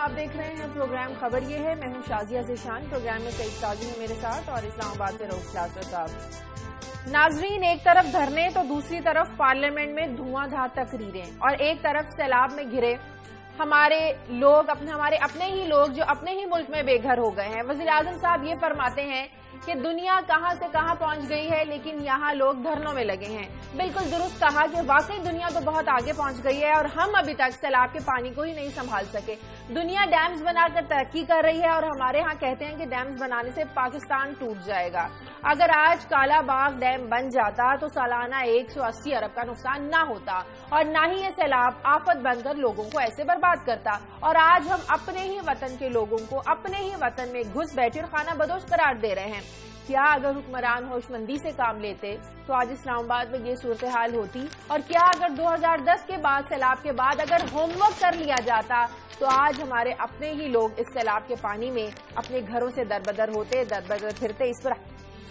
آپ دیکھ رہے ہیں پروگرام خبر یہ ہے. میں ہوں شازیہ ذیشان. پروگرام میں سعید قاضی ہے میرے ساتھ اور اسلام آباد سے رؤوف کلاسر صاحب. ناظرین، ایک طرف دھرنے تو دوسری طرف پارلیمنٹ میں دھواں دھار تقریریں اور ایک طرف سیلاب میں گھرے ہمارے لوگ، ہمارے اپنے ہی لوگ جو اپنے ہی ملک میں بے گھر ہو گئے ہیں. وزیر اعظم صاحب یہ فرماتے ہیں کہ دنیا کہاں سے کہاں پہنچ گئی ہے لیکن یہاں لوگ دھرنوں میں لگے ہیں. بالکل درست کہا کہ واقعی دنیا تو بہت آگے پہنچ گئی ہے اور ہم ابھی تک سیلاب کے پانی کو ہی نہیں سنبھال سکے. دنیا ڈیمز بنا کر ترقی کر رہی ہے اور ہمارے ہاں کہتے ہیں کہ ڈیمز بنانے سے پاکستان ٹوٹ جائے گا. اگر آج کالا باغ ڈیم بن جاتا تو سالانہ 180 ارب کا نقصان نہ ہوتا اور نہ ہی یہ سیلاب آفت بن کر لوگوں کو ایسے برباد کرتا. اور آج ہم اپنے ہی وطن کے لوگوں کو اپنے ہی وطن میں گھس بیٹھے اور خانہ بدوش قرار دے رہے ہیں. کیا اگر حکمران ہوش مندی سے کام لیتے تو آج اسلام آباد میں یہ صورتحال ہوتی؟ اور کیا اگر 2010 کے بعد سیلاب کے بعد اگر ہوم ورک کر لیا جاتا تو آج ہمارے اپنے ہی لوگ اس سیلاب کے پانی میں اپنے گھروں سے دربدر ہوتے، دربدر پھرتے؟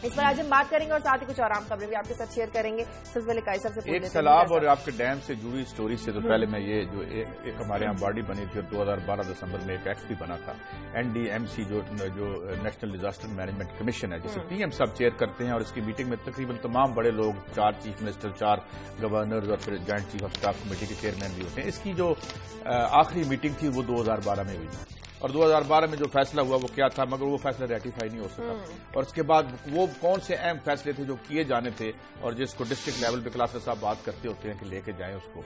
اس پر آج ہم بات کریں گے اور ساتھ ہی کچھ اور عام خبریں بھی آپ کے ساتھ شیئر کریں گے. سب سے پہلے قائصر سے ایک سیلاب اور آپ کے ڈیم سے جڑی سٹوری سے تو پہلے میں یہ جو ایک ہمارے یہاں باڈی بنی تھی اور 2012 دسمبر میں ایک ایکٹ بھی بنا تھا NDMC جو نیشنل ڈیزاسٹر مینجمنٹ کمیشن ہے جسے PM صاحب چیئر کرتے ہیں اور اس کی میٹنگ میں تقریباً تمام بڑے لوگ 4 چیف منسٹر 4 گورنرز اور پھر joint chief of staff committee کے چیئرمین بھی ہوتے ہیں. اس کی جو آخری میٹنگ تھی وہ 2012 میں ہوئی اور 2012 میں جو فیصلہ ہوا وہ کیا تھا مگر وہ فیصلہ ریٹیفائی نہیں ہو سکا. اور اس کے بعد وہ کون سے اہم فیصلے تھے جو کیے جانے تھے اور جس کو ڈسٹرکٹ لیول پہ کلاسر صاحب بات کرتے ہوتے ہیں کہ لے کے جائیں اس کو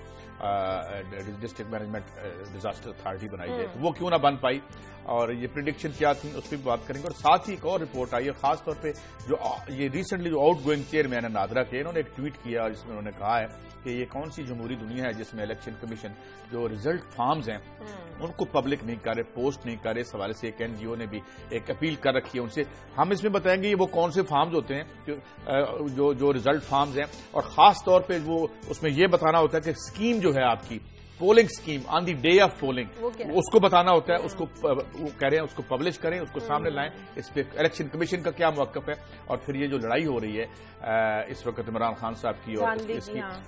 ڈسٹرکٹ مینجمنٹ ڈیزاسٹر اتھارٹی بنائی جائے، وہ کیوں نہ بن پائی اور یہ پریڈکشن کیا تھی اس پہ بھی بات کریں گے. اور ساتھ ہی ایک اور رپورٹ آئی ہے خاص طور پہ جو یہ ریسنٹلی جو آؤٹ گوئنگ چیئرمین ہے نادرا کے، انہوں نے ایک ٹویٹ کیا اور اس میں انہوں نے کہا ہے کہ یہ کون سی جمہوری دنیا ہے جس میں الیکشن کمیشن جو ریزلٹ فارمز ہیں ان کو پبلک نہیں کرے، پوسٹ نہیں کرے. اس حوالے سے ایک NGO نے بھی ایک اپیل کر رکھی ہے ان سے. ہم اس میں بتائیں گے یہ وہ کون سے فارمز ہوتے ہیں جو ریزلٹ فارمز ہیں اور خاص طور پہ وہ اس میں یہ بتانا ہوتا ہے کہ اسکیم جو ہے آپ کی polling scheme on the day of polling اس کو بتانا ہوتا ہے. اس کو وہ کہہ رہے ہیں اس کو پبلش کریں، اس کو سامنے لائیں. اس پہ الیکشن کمیشن کا کیا موقف ہے اور پھر یہ جو لڑائی ہو رہی ہے اس وقت عمران خان صاحب کی اور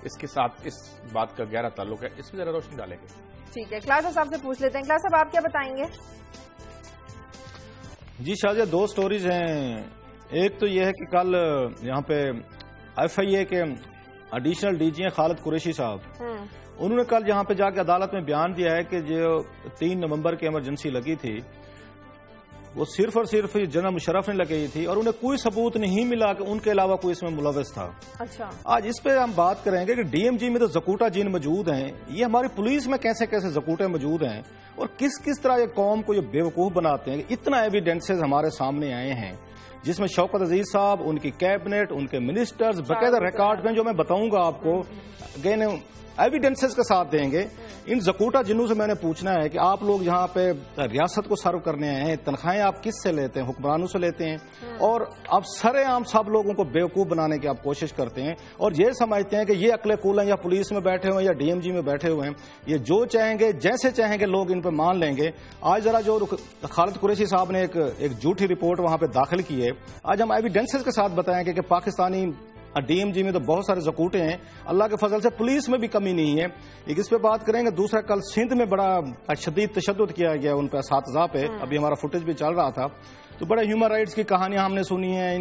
اس کے ساتھ اس بات کا گہرا تعلق ہے، اس پہ ذرا روشنی ڈالیں گے. ٹھیک ہے، کلاسر صاحب سے پوچھ لیتے ہیں. کلاسر صاحب آپ کیا بتائیں گے؟ جی شازیہ، 2 سٹوریز ہیں. ایک تو یہ ہے کہ کل یہاں پہ FIA کے ایڈیشنل DG ہیں خالد قریشی صاحب، انہوں نے کل یہاں پہ جا کے عدالت میں بیان دیا ہے کہ جو 3 نومبر کی ایمرجنسی لگی تھی وہ صرف اور صرف جنرل مشرف نے لگائی تھی اور انہیں کوئی ثبوت نہیں ملا کہ ان کے علاوہ کوئی اس میں ملوث تھا. اچھا، آج اس پہ ہم بات کریں گے کہ DMG میں تو زکوٹا جین موجود ہیں، یہ ہماری پولیس میں کیسے کیسے زکوٹے موجود ہیں اور کس طرح یہ قوم کو یہ بیوقوف بناتے ہیں. اتنا ایویڈنسز ہمارے سامنے آئے ہیں جس میں شوکت عزیز صاحب، ان کی کیبنٹ، ان کے منسٹرز باقاعدہ ریکارڈ میں جو میں بتاؤں گا آپ کو ایویڈنسز کے ساتھ دیں گے. ان زکوٹا جنوں سے میں نے پوچھنا ہے کہ آپ لوگ یہاں پہ ریاست کو سرو کرنے آئے ہیں، تنخواہیں آپ کس سے لیتے ہیں؟ حکمرانوں سے لیتے ہیں اور اب سرے عام سب لوگوں کو بیوقوف بنانے کی آپ کوشش کرتے ہیں اور یہ سمجھتے ہیں کہ یہ عقل کول ہیں یا پولیس میں بیٹھے ہوئے ہیں یا DMG میں بیٹھے ہوئے ہیں، یہ جو چاہیں گے جیسے چاہیں گے لوگ ان پہ مان لیں گے. آج ذرا جو خالد قریشی صاحب نے ایک جھوٹی رپورٹ وہاں پہ داخل کی ہے، آج ہم ایویڈنسز کے ساتھ بتائیں گے کہ پاکستانی DMG میں تو بہت سارے زکوٹے ہیں. اللہ کے فضل سے پولیس میں بھی کمی نہیں ہے. ایک اس پہ بات کریں گے. دوسرا، کل سندھ میں بڑا شدید تشدد کیا گیا ان پہ اساتذہ پہ، ابھی ہمارا فوٹیج بھی چل رہا تھا، تو بڑے ہیومن رائٹس کی کہانیاں ہم نے سنی ہیں،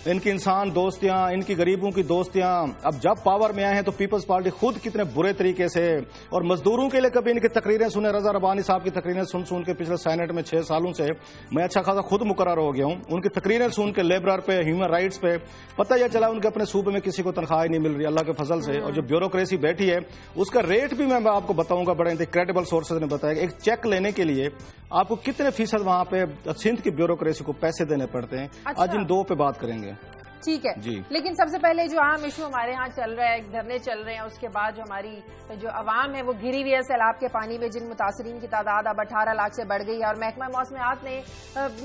ان کی انسان دوستیاں، ان کی غریبوں کی دوستیاں. اب جب پاور میں آئے ہیں تو پیپلز پارٹی خود کتنے برے طریقے سے اور مزدوروں کے لیے کبھی ان کی تقریریں سنے. رضا ربانی صاحب کی تقریریں سن کے پچھلے سینٹ میں 6 سالوں سے میں اچھا خاصا خود مقرر ہو گیا ہوں. ان کی تقریریں سن کے لیبرر پہ، ہیومن رائٹس پہ پتہ یہ چلا ان کے اپنے صوبے میں کسی کو تنخواہ نہیں مل رہی اللہ کے فضل سے. اور جو بیوروکریسی بیٹھی ہے اس کا ریٹ بھی میں آپ کو بتاؤں گا، بڑے کریڈیبل سورسز نے بتایا کہ ایک چیک لینے کے لیے آپ کو کتنے فیصد وہاں پہ سندھ کی بیوروکریسی کو پیسے دینے پڑتے ہیں. آج ان 2 پہ بات کریں گے. ٹھیک ہے جی. لیکن سب سے پہلے جو عام ایشو ہمارے ہاں چل رہا ہے، دھرنے چل رہے ہیں، اس کے بعد جو ہماری جو عوام ہے وہ گھری ہوئی ہے سیلاب کے پانی میں، جن متاثرین کی تعداد اب 18 لاکھ سے بڑھ گئی ہے اور محکمہ موسمیات نے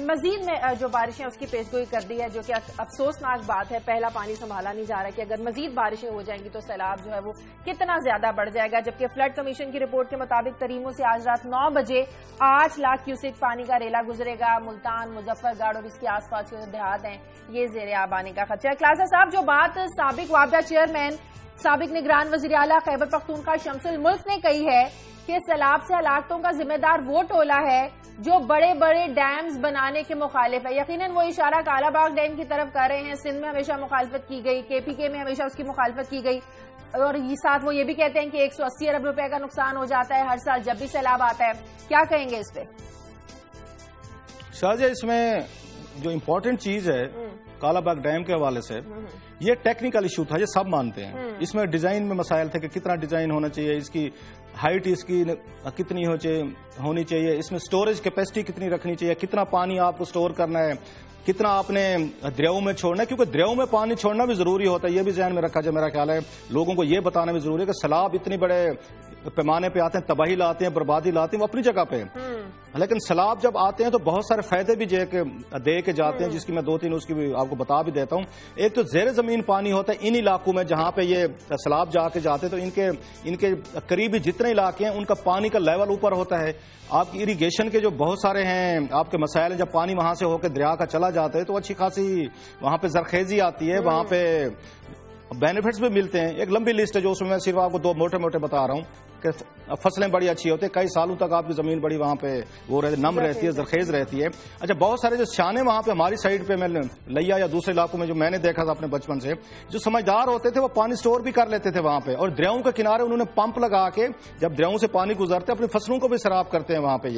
مزید میں جو بارشیں اس کی پیشگوئی کر دی ہے، جو کہ افسوسناک بات ہے. پہلا پانی سنبھالا نہیں جا رہا کہ اگر مزید بارشیں ہو جائیں گی تو سیلاب جو ہے وہ کتنا زیادہ بڑھ جائے گا. جبکہ فلڈ کمیشن کی رپورٹ کے مطابق تریموں سے آج رات 9 بجے 8 لاکھ کیوسک پانی کا ریلا گزرے گا. ملتان، مظفر گڑھ اور اس کے آس پاس جو دیہات ہیں یہ زیر آب آنے کا خدشہ ہے. کلاسر صاحب، جو بات سابق وابڈا چیئرمین، سابق نگران وزیر اعلیٰ خیبر پختونخوا شمس الملک نے کہی ہے کہ سیلاب سے ہلاکتوں کا ذمہ دار وہ ٹولہ ہے جو بڑے بڑے ڈیمز بنانے کے مخالف ہے. یقیناً وہ اشارہ کالا باغ ڈیم کی طرف کر رہے ہیں. سندھ میں ہمیشہ مخالفت کی گئی, KPK میں ہمیشہ اس کی مخالفت کی گئی, اور ساتھ وہ یہ بھی کہتے ہیں کہ 180 ارب روپے کا نقصان ہو جاتا ہے ہر سال جب بھی سیلاب آتا ہے. کیا کہیں گے اس پہ؟ شاہجہ, اس میں جو امپورٹنٹ چیز ہے کالا باغ ڈیم کے حوالے سے, یہ ٹیکنیکل ایشو تھا, یہ سب مانتے ہیں. اس میں ڈیزائن میں مسائل تھے کہ کتنا ڈیزائن ہونا چاہیے, اس کی ہائٹ اس کی کتنی ہونی چاہیے, اس میں سٹوریج کیپیسٹی کتنی رکھنی چاہیے, کتنا پانی آپ کو سٹور کرنا ہے, کتنا آپ نے دریاؤں میں چھوڑنا ہے, کیونکہ دریاؤں میں پانی چھوڑنا بھی ضروری ہوتا ہے. یہ بھی ذہن میں رکھا جائے, میرا خیال ہے لوگوں کو یہ بتانا بھی ضروری ہے کہ سیلاب اتنے بڑے پیمانے پہ آتے ہیں, تباہی لاتے ہیں, بربادی لاتے ہیں, وہ اپنی جگہ پہ, لیکن سیلاب جب آتے ہیں تو بہت سارے فائدے بھی دے کے جاتے ہیں, جس کی میں 2-3 اس کی بھی آپ کو بتا بھی دیتا ہوں. ایک تو زیر زمین پانی ہوتا ہے ان علاقوں میں جہاں پہ یہ سیلاب جا کے جاتے ہیں, تو ان کے قریبی جتنے علاقے ہیں ان کا پانی کا لیول اوپر ہوتا ہے. آپ کی اریگیشن کے جو بہت سارے ہیں آپ کے مسائل ہیں, جب پانی وہاں سے ہو کے دریا کا چلا جاتا ہے تو اچھی خاصی وہاں پہ زرخیزی آتی ہے, وہاں پہ بینیفٹس بھی ملتے ہیں. ایک لمبی لسٹ ہے جو اس میں صرف آپ کو 2 موٹے موٹے بتا رہا ہوں کہ فصلیں بڑی اچھی ہوتی ہیں, کئی سالوں تک آپ کی زمین بڑی وہاں پہ وہ نم رہتی ہے, زرخیز رہتی ہے. اچھا, بہت سارے جو شانے وہاں پہ ہماری سائڈ پہ میں لیا یا دوسرے علاقوں میں جو میں نے دیکھا تھا اپنے بچپن سے, جو سمجھدار ہوتے تھے وہ پانی سٹور بھی کر لیتے تھے وہاں پہ, اور دریاؤں کے کنارے انہوں نے پمپ لگا کے جب دریاؤں سے پانی گزرتے اپنی فصلوں کو بھی سیراب کرتے ہیں وہاں پہ.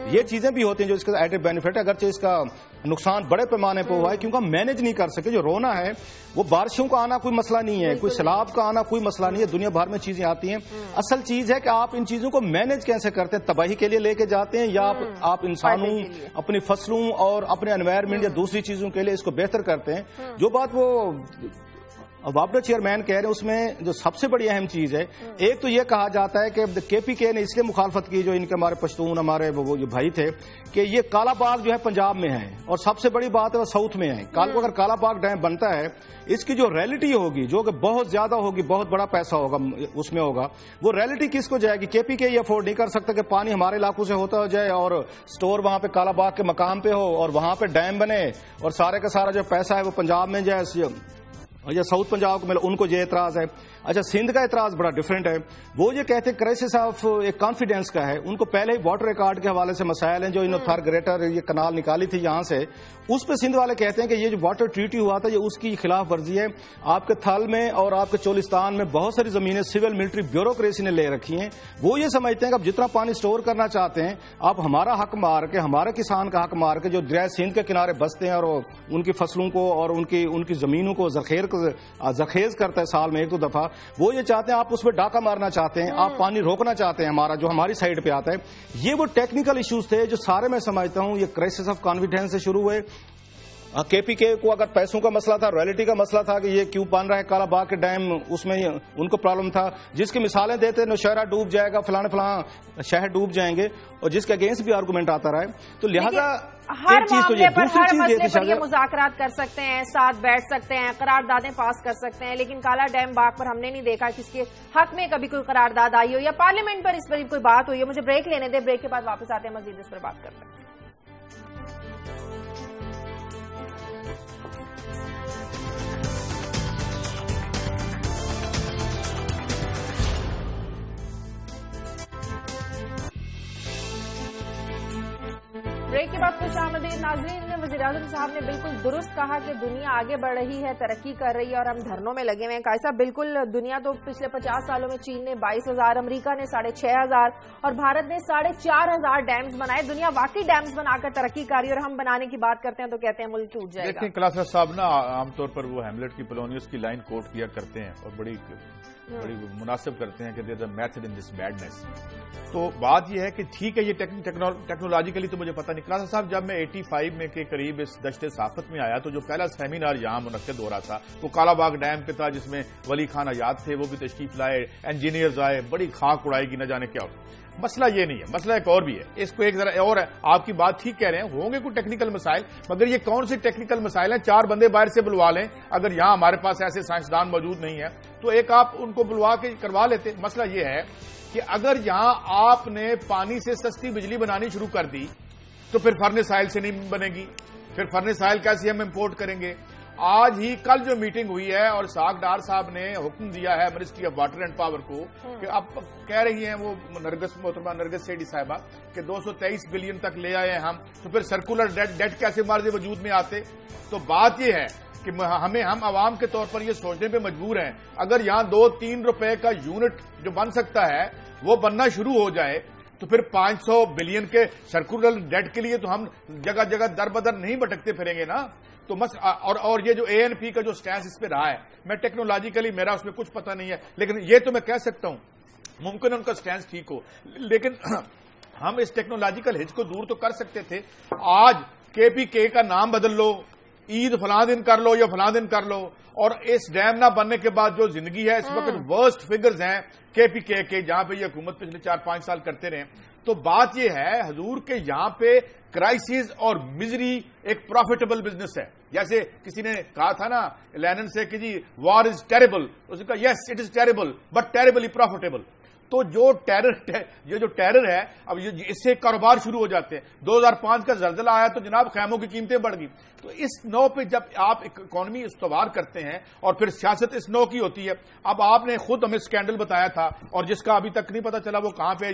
یہ چیزیں بھی ہوتی ہیں جو اس کا ایڈڈ بینیفٹ ہے, اگرچہ اس کا نقصان بڑے پیمانے پہ ہوا ہے کیونکہ ہم مینج نہیں کر سکے. جو رونا ہے وہ بارشوں کا آنا کوئی مسئلہ نہیں ہے, کوئی سیلاب کا آنا کوئی مسئلہ نہیں ہے, دنیا بھر میں چیزیں آتی ہیں. اصل چیز ہے کہ آپ ان چیزوں کو مینج کیسے کرتے ہیں, تباہی کے لیے لے کے جاتے ہیں یا آپ انسانوں, اپنی فصلوں اور اپنے انوائرمنٹ یا دوسری چیزوں کے لیے اس کو بہتر کرتے ہیں. جو بات وہ وابڈا چیئرمین کہہ رہے ہیں اس میں جو سب سے بڑی اہم چیز ہے, ایک تو یہ کہا جاتا ہے کہ KPK نے اس لیے مخالفت کی, جو ان کے ہمارے پشتون ہمارے وہ جو بھائی تھے, کہ یہ کالا باغ جو ہے پنجاب میں ہے اور سب سے بڑی بات ہے وہ ساؤتھ میں ہے. اگر کالا باغ ڈیم بنتا ہے, اس کی جو ریئلٹی ہوگی جو کہ بہت زیادہ ہوگی, بہت بڑا پیسہ ہوگا اس میں ہوگا, وہ ریئلٹی کس کو جائے گی؟ KPK یہ افورڈ نہیں کر سکتا کہ پانی ہمارے علاقوں سے ہوتا ہو جائے اور سٹور وہاں پہ کالا باغ کے مقام پہ ہو اور وہاں پہ ڈیم بنے اور سارے کا سارا جو پیسہ ہے وہ پنجاب میں جائے یا ساؤتھ پنجاب کو ملے. ان کو یہ اعتراض ہے. اچھا, سندھ کا اعتراض بڑا ڈفرینٹ ہے. وہ یہ کہتے ہیں کرائسس آف ایک کانفیڈینس کا ہے. ان کو پہلے ہی واٹر ریکارڈ کے حوالے سے مسائل ہیں, جو انہوں تھار گریٹر یہ کنال نکالی تھی یہاں سے, اس پہ سندھ والے کہتے ہیں کہ یہ جو واٹر ٹریٹی ہوا تھا یہ اس کی خلاف ورزی ہے. آپ کے تھل میں اور آپ کے چولستان میں بہت ساری زمینیں سول ملٹری بیوروکریسی نے لے رکھی ہیں. وہ یہ سمجھتے ہیں کہ اب جتنا پانی سٹور کرنا چاہتے ہیں آپ ہمارا حق مار کے, ہمارے کسان کا حق مار کے جو دریائے سندھ کے کنارے بستے ہیں اور ان کی فصلوں کو اور ان کی زمینوں کو زرخیز کرتا ہے سال میں 1-2 دفعہ, وہ یہ چاہتے ہیں آپ اس پہ ڈاکہ مارنا چاہتے ہیں, آپ پانی روکنا چاہتے ہیں ہمارا جو ہماری سائڈ پہ آتا ہے. یہ وہ ٹیکنیکل ایشوز تھے جو سارے میں سمجھتا ہوں یہ کرائسس آف کانفیڈینس سے شروع ہوئے. KPK کو اگر پیسوں کا مسئلہ تھا, رائلٹی کا مسئلہ تھا کہ یہ کیوں بن رہا ہے کالا باغ کے ڈیم, اس میں ان کو پرابلم تھا. جس کی مثالیں دیتے نوشہرہ ڈوب جائے گا, فلاں شہر ڈوب جائیں گے, اور جس کے اگینسٹ بھی آرگومنٹ آتا رہا ہے. تو لہذا ہر معاملے پر, ہر مسئلے پر یہ مذاکرات کر سکتے ہیں, ساتھ بیٹھ سکتے ہیں, قراردادیں پاس کر سکتے ہیں, لیکن کالا ڈیم باغ پر ہم نے نہیں دیکھا کس کے حق میں کبھی کوئی قرارداد آئی ہو یا پارلیمنٹ پر اس پر کوئی بات ہوئی ہو. مجھے بریک لینے دیں, بریک کے بعد واپس آتے ہیں, مزید اس پر بات کرتے ہیں. بریک کے بعد خوش آمدید ناظرین. وزیر اعظم صاحب نے بالکل درست کہا کہ دنیا آگے بڑھ رہی ہے, ترقی کر رہی ہے اور ہم دھرنوں میں لگے ہوئے ہیں. کیسا بالکل دنیا تو پچھلے 50 سالوں میں چین نے 22,000, امریکہ نے 6,500 اور بھارت نے 4,500 ڈیمز بنائے. دنیا واقعی ڈیمز بنا کر ترقی کر رہی ہے, اور ہم بنانے کی بات کرتے ہیں تو کہتے ہیں ملک ٹوٹ جائے گا. دیکھیں کلاسر صاحب نا عام طور پر وہ ہیملیٹ کی پولونیوس کی لائن کوٹ کیا کرتے ہیں اور بڑی مناسب کرتے ہیں کہ دیر از a method in this badness. تو بات یہ ہے کہ ٹھیک ہے یہ ٹیکنالوجیکلی تو مجھے پتہ نہیں. کلاسر صاحب جب میں 85 میں کے قریب اس دشت صافت میں آیا تو جو پہلا سیمینار یہاں منعقد ہو رہا تھا وہ کالا باغ ڈیم پہ تھا, جس میں ولی خان آزاد تھے, وہ بھی تشریف لائے, انجینئرز آئے, بڑی خاک اڑائی گی نہ جانے کیا ہو. مسئلہ یہ نہیں ہے, مسئلہ ایک اور بھی ہے. اس کو ایک ذرا اور ہے, آپ کی بات ٹھیک کہہ رہے ہیں, ہوں گے کوئی ٹیکنیکل مسائل, مگر یہ کون سے ٹیکنیکل مسائل ہیں؟ 4 بندے باہر سے بلوا لیں, اگر یہاں ہمارے پاس ایسے سائنسدان موجود نہیں ہیں تو ایک آپ ان کو بلوا کے کروا لیتے. مسئلہ یہ ہے کہ اگر یہاں آپ نے پانی سے سستی بجلی بنانی شروع کر دی تو پھر فرنس آئل سے نہیں بنے گی, پھر فرنس آئل کیسے ہم امپورٹ کریں گے؟ آج ہی کل جو میٹنگ ہوئی ہے اور اسحاق ڈار صاحب نے حکم دیا ہے ministry of water and power کو کہ اب کہہ رہی ہیں وہ محترمہ نرگس سیٹھی صاحبہ کہ 223 بلین تک لے آئے ہم، تو پھر سرکولر ڈیٹ کیسے مارزے وجود میں آتے؟ تو بات یہ ہے کہ ہم عوام کے طور پر یہ سوچنے پہ مجبور ہیں، اگر یہاں 2-3 روپے کا یونٹ جو بن سکتا ہے وہ بننا شروع ہو جائے تو پھر 500 بلین کے سرکولر ڈیٹ کے لیے تو ہم جگہ جگہ در بدر نہیں بھٹکتے پھریں گے نا۔ تو اور یہ جو ANP کا جو سٹینس اس پہ رہا ہے، میں ٹیکنالوجیکلی میرا اس میں کچھ پتہ نہیں ہے، لیکن یہ تو میں کہہ سکتا ہوں ممکن ان کا سٹینس ٹھیک ہو، لیکن ہم اس ٹیکنالوجیکل ہچ کو دور تو کر سکتے تھے۔ آج KPK کا نام بدل لو، عید فلاں دن کر لو یا فلاں دن کر لو، اور اس ڈیم نہ بننے کے بعد جو زندگی ہے اس وقت ورسٹ فگرز ہیں KPK کے، جہاں پہ یہ حکومت پچھلے 4-5 سال کرتے رہے۔ تو بات یہ ہے حضور کہ یہاں پہ کرائسس اور مزری ایک پروفیٹیبل بزنس ہے، جیسے کسی نے کہا تھا نا لینن سے کہ جی وار از ٹیریبل، اس نے کہا yes it is terrible but terribly profitable. تو یہ جو ٹیرر ہے اب اس سے کاروبار شروع ہو جاتے ہیں۔ 2005 کا زلزلہ آیا تو جناب خیموں کی قیمتیں بڑھ گئی۔ تو اس نو پہ جب آپ اکانومی استوار کرتے ہیں اور پھر سیاست اس نو کی ہوتی ہے، اب آپ نے خود ہمیں اسکینڈل بتایا تھا اور جس کا ابھی تک نہیں پتا چلا وہ کہاں پہ